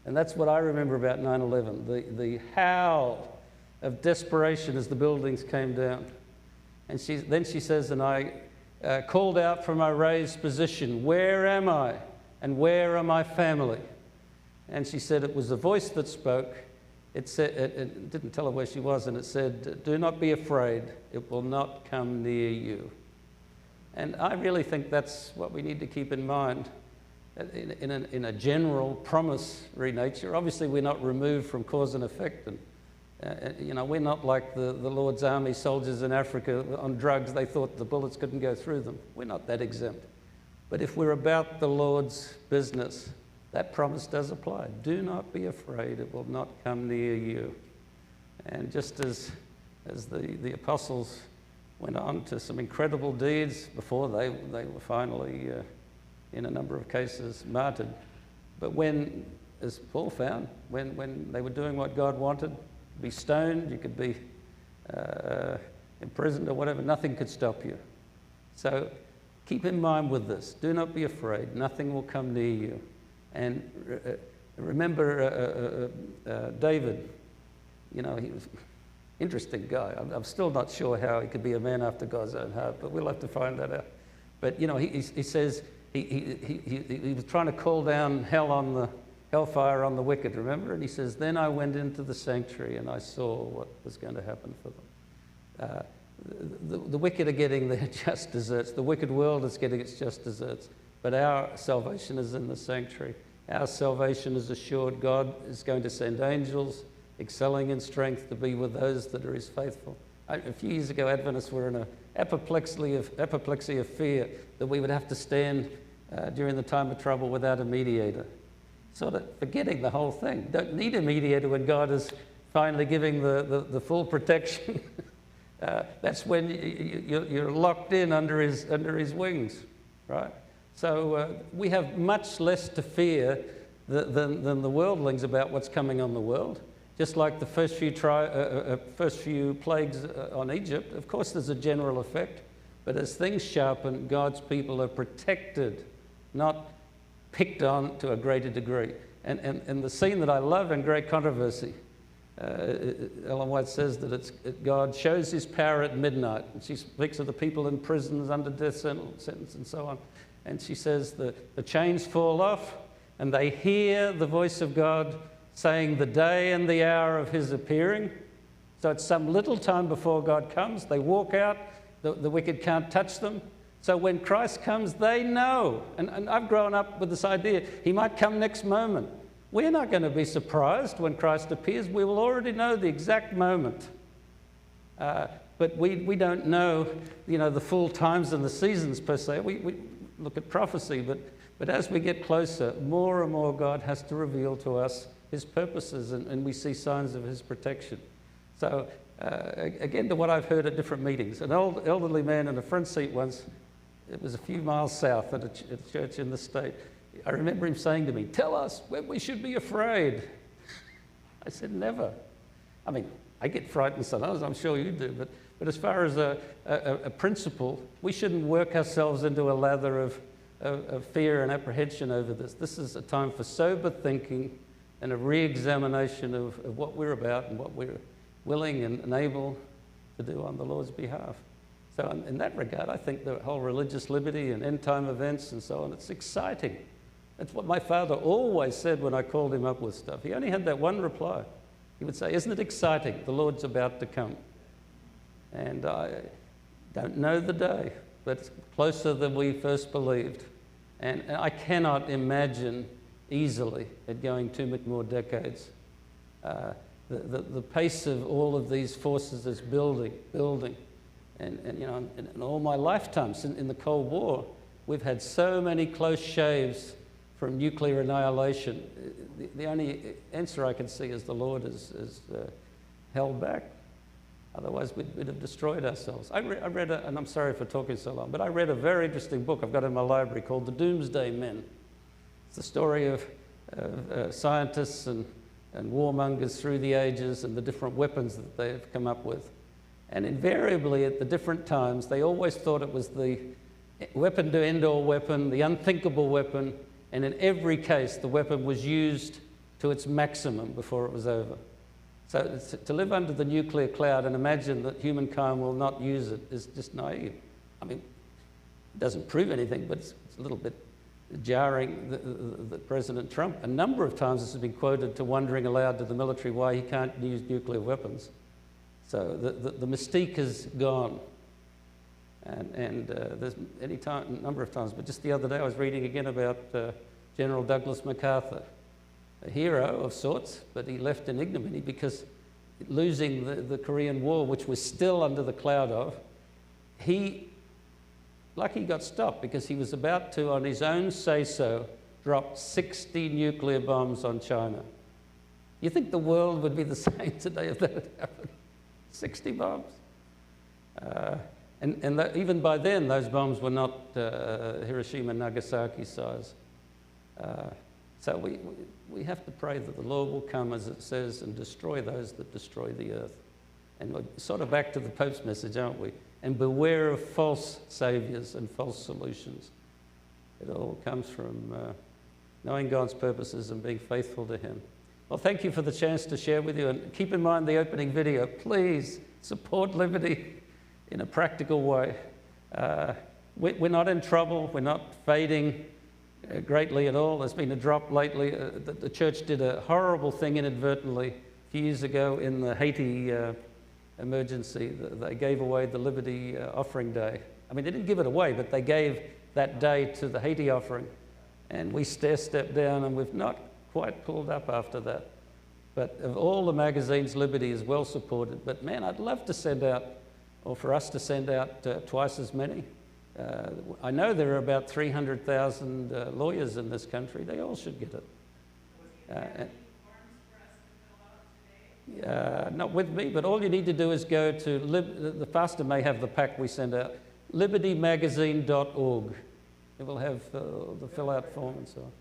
And that's what I remember about 9/11, the howl of desperation as the buildings came down. And then she says, and I called out from my raised position, where am I? And where are my family? And she said it was a voice that spoke. It said, it didn't tell her where she was, and it said, do not be afraid, it will not come near you. And I really think that's what we need to keep in mind in a general promissory nature. Obviously, we're not removed from cause and effect. And we're not like the Lord's Army soldiers in Africa on drugs. They thought the bullets couldn't go through them. We're not that exempt. But if we're about the Lord's business, that promise does apply. Do not be afraid, it will not come near you. And just as the apostles went on to some incredible deeds before they were finally, in a number of cases, martyred. But when, as Paul found, when they were doing what God wanted, be stoned, you could be imprisoned or whatever, nothing could stop you. So keep in mind with this, do not be afraid, nothing will come near you. And remember David, he was an interesting guy. I'm still not sure how he could be a man after God's own heart, but we'll have to find that out. But, he says he was trying to call down hellfire on the wicked, remember? And he says, then I went into the sanctuary and I saw what was going to happen for them. The wicked are getting their just deserts. The wicked world is getting its just deserts. But our salvation is in the sanctuary. Our salvation is assured. God is going to send angels, excelling in strength, to be with those that are his faithful. A few years ago, Adventists were in an apoplexy of fear that we would have to stand during the time of trouble without a mediator. Sort of forgetting the whole thing. Don't need a mediator when God is finally giving the full protection. That's when you're locked in under his wings, right? So we have much less to fear than the worldlings about what's coming on the world. Just like the first few plagues on Egypt, of course there's a general effect, but as things sharpen, God's people are protected, not picked on to a greater degree. And the scene that I love in Great Controversy, Ellen White says that God shows his power at midnight. And she speaks of the people in prisons under death sentence and so on. And she says the chains fall off and they hear the voice of God saying the day and the hour of his appearing. So it's some little time before God comes. They walk out, the wicked can't touch them. So when Christ comes, they know. And I've grown up with this idea, he might come next moment. We're not going to be surprised when Christ appears. We will already know the exact moment. But we don't know, the full times and the seasons per se. look at prophecy, but as we get closer, more and more God has to reveal to us his purposes, and we see signs of his protection. So again, to what I've heard at different meetings, an elderly man in a front seat once, it was a few miles south at a church in the state. I remember him saying to me, "Tell us when we should be afraid." I said, "Never." I mean, I get frightened sometimes, I'm sure you do, but as far as a principle, we shouldn't work ourselves into a lather of fear and apprehension over this. This is a time for sober thinking and a re-examination of what we're about and what we're willing and able to do on the Lord's behalf. So in that regard, I think the whole religious liberty and end-time events and so on, it's exciting. That's what my father always said when I called him up with stuff. He only had that one reply. He would say, "Isn't it exciting? The Lord's about to come." And I don't know the day, but it's closer than we first believed. And I cannot imagine easily it going too many more decades. The pace of all of these forces is building. And you know, in all my lifetimes in the Cold War, we've had so many close shaves from nuclear annihilation. The only answer I can see is the Lord is held back. Otherwise, we'd have destroyed ourselves. I read, and I'm sorry for talking so long, but I read a very interesting book I've got in my library called The Doomsday Men. It's the story of scientists and warmongers through the ages and the different weapons that they've come up with. And invariably, at the different times, they always thought it was the weapon to end all weapon, the unthinkable weapon, and in every case, the weapon was used to its maximum before it was over. So to live under the nuclear cloud and imagine that humankind will not use it is just naive. I mean, it doesn't prove anything, but it's a little bit jarring that President Trump, a number of times this has been quoted to wondering aloud to the military why he can't use nuclear weapons. So the mystique is gone. And there's a number of times, but just the other day I was reading again about General Douglas MacArthur, a hero of sorts, but he left in ignominy because losing the Korean War, which was still under the cloud of, lucky he got stopped because he was about to, on his own say-so, drop 60 nuclear bombs on China. You think the world would be the same today if that had happened? 60 bombs? Even by then, those bombs were not Hiroshima and Nagasaki size. So we have to pray that the Lord will come, as it says, and destroy those that destroy the earth. And we're sort of back to the Pope's message, aren't we? And beware of false saviors and false solutions. It all comes from knowing God's purposes and being faithful to him. Well, thank you for the chance to share with you. And keep in mind the opening video. Please support liberty in a practical way. We're not in trouble. We're not fading greatly at all. There's been a drop lately. The church did a horrible thing inadvertently a few years ago in the Haiti emergency. They gave away the Liberty Offering Day. I mean, they didn't give it away, but they gave that day to the Haiti offering. And we stepped down, and we've not quite pulled up after that. But of all the magazines, Liberty is well supported. But man, I'd love to send out, or for us to send out twice as many. I know there are about 300,000 lawyers in this country. They all should get it. Not with me, but all you need to do is go to, the pastor may have the pack we send out, libertymagazine.org. It will have the fill-out form and so on.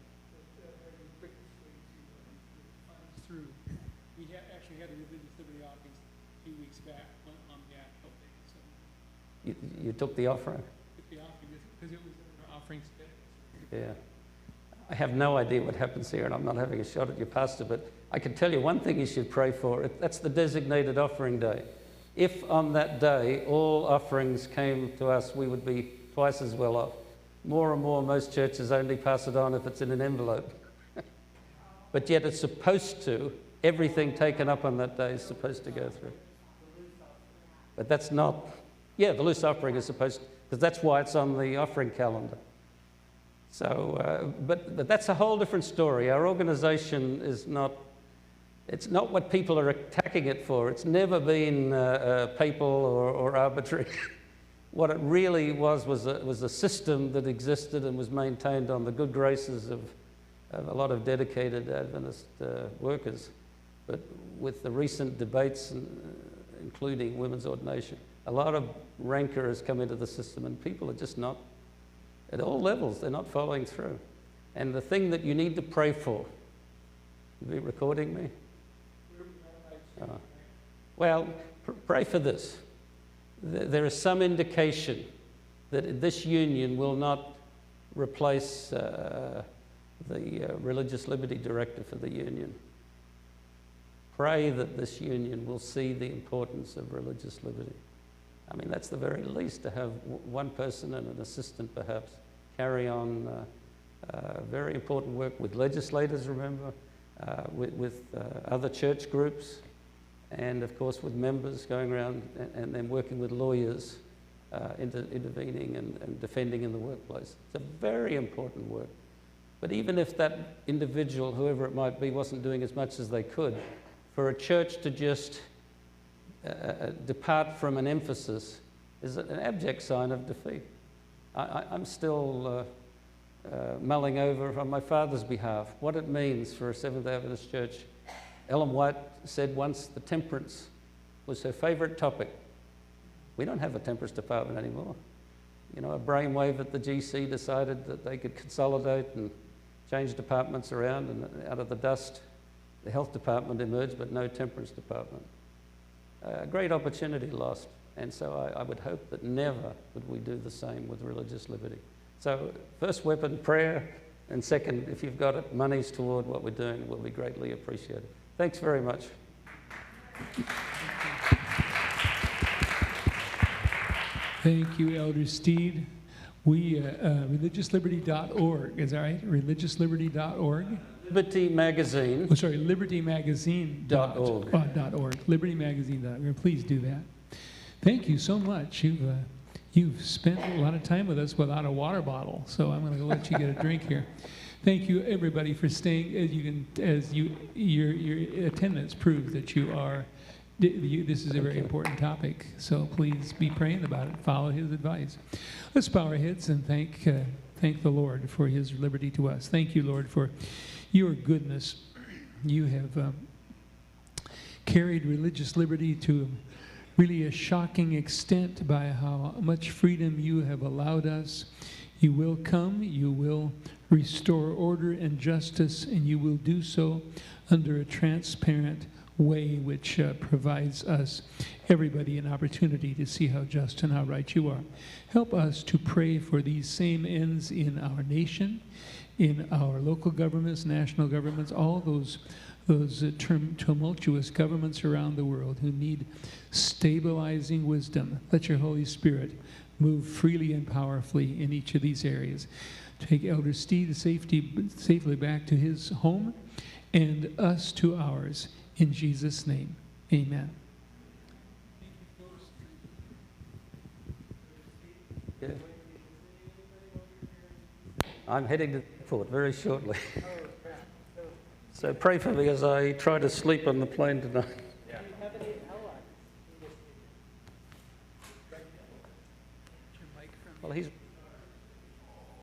We actually had a religious liberty offering a few weeks back on the Apple Day. So You took the offering? the offering because it was an offering today. Yeah. I have no idea what happens here, and I'm not having a shot at your pastor, but I can tell you one thing you should pray for. That's the designated offering day. If on that day all offerings came to us, we would be twice as well off. More and more, most churches only pass it on if it's in an envelope. But yet it's supposed to, everything taken up on that day is supposed to go through. But that's not, the loose offering is supposed to, because that's why it's on the offering calendar. So, but that's a whole different story. Our organization is not, it's not what people are attacking it for. It's never been papal or arbitrary. what it really was a system that existed and was maintained on the good graces of a lot of dedicated Adventist workers. But with the recent debates, including women's ordination, a lot of rancor has come into the system, and people are just not, at all levels, they're not following through. And the thing that you need to pray for, you be recording me? Well, pray for this. There is some indication that this union will not replace the Religious Liberty Director for the union. Pray that this union will see the importance of religious liberty. I mean, that's the very least, to have one person and an assistant perhaps carry on very important work with legislators, remember, with other church groups, and of course with members going around and then working with lawyers, intervening and defending in the workplace. It's a very important work. But even if that individual, whoever it might be, wasn't doing as much as they could, for a church to just depart from an emphasis is an abject sign of defeat. I'm still mulling over on my father's behalf what it means for a Seventh-day Adventist church. Ellen White said once the temperance was her favorite topic. We don't have a temperance department anymore. You know, a brainwave at the GC decided that they could consolidate and change departments around, and out of the dust, the health department emerged, but no temperance department. A great opportunity lost. And so I would hope that never would we do the same with religious liberty. So first weapon, prayer, and second, if you've got it, monies toward what we're doing will be greatly appreciated. Thanks very much. Thank you, Elder Steed. We, religiousliberty.org, is that right? Religiousliberty.org? Liberty Magazine. Oh, sorry, libertymagazine.org. Libertymagazine.org. Please do that. Thank you so much. You've spent a lot of time with us without a water bottle, so I'm going to let you get a drink here. Thank you, everybody, for staying. Your attendance proves that you are. This is a very important topic, so please be praying about it. Follow his advice. Let's bow our heads and thank the Lord for his liberty to us. Thank you, Lord, for your goodness. You have carried religious liberty to really a shocking extent by how much freedom you have allowed us. You will come, you will restore order and justice, and you will do so under a transparent way which provides us, everybody, an opportunity to see how just and how right you are. Help us to pray for these same ends in our nation, in our local governments, national governments, all those tumultuous governments around the world who need stabilizing wisdom. Let your Holy Spirit move freely and powerfully in each of these areas. Take Elder Steed safely back to his home and us to ours. In Jesus' name, amen. Yeah. I'm heading to the airport very shortly. So pray for me as I try to sleep on the plane tonight. Yeah. Well, he's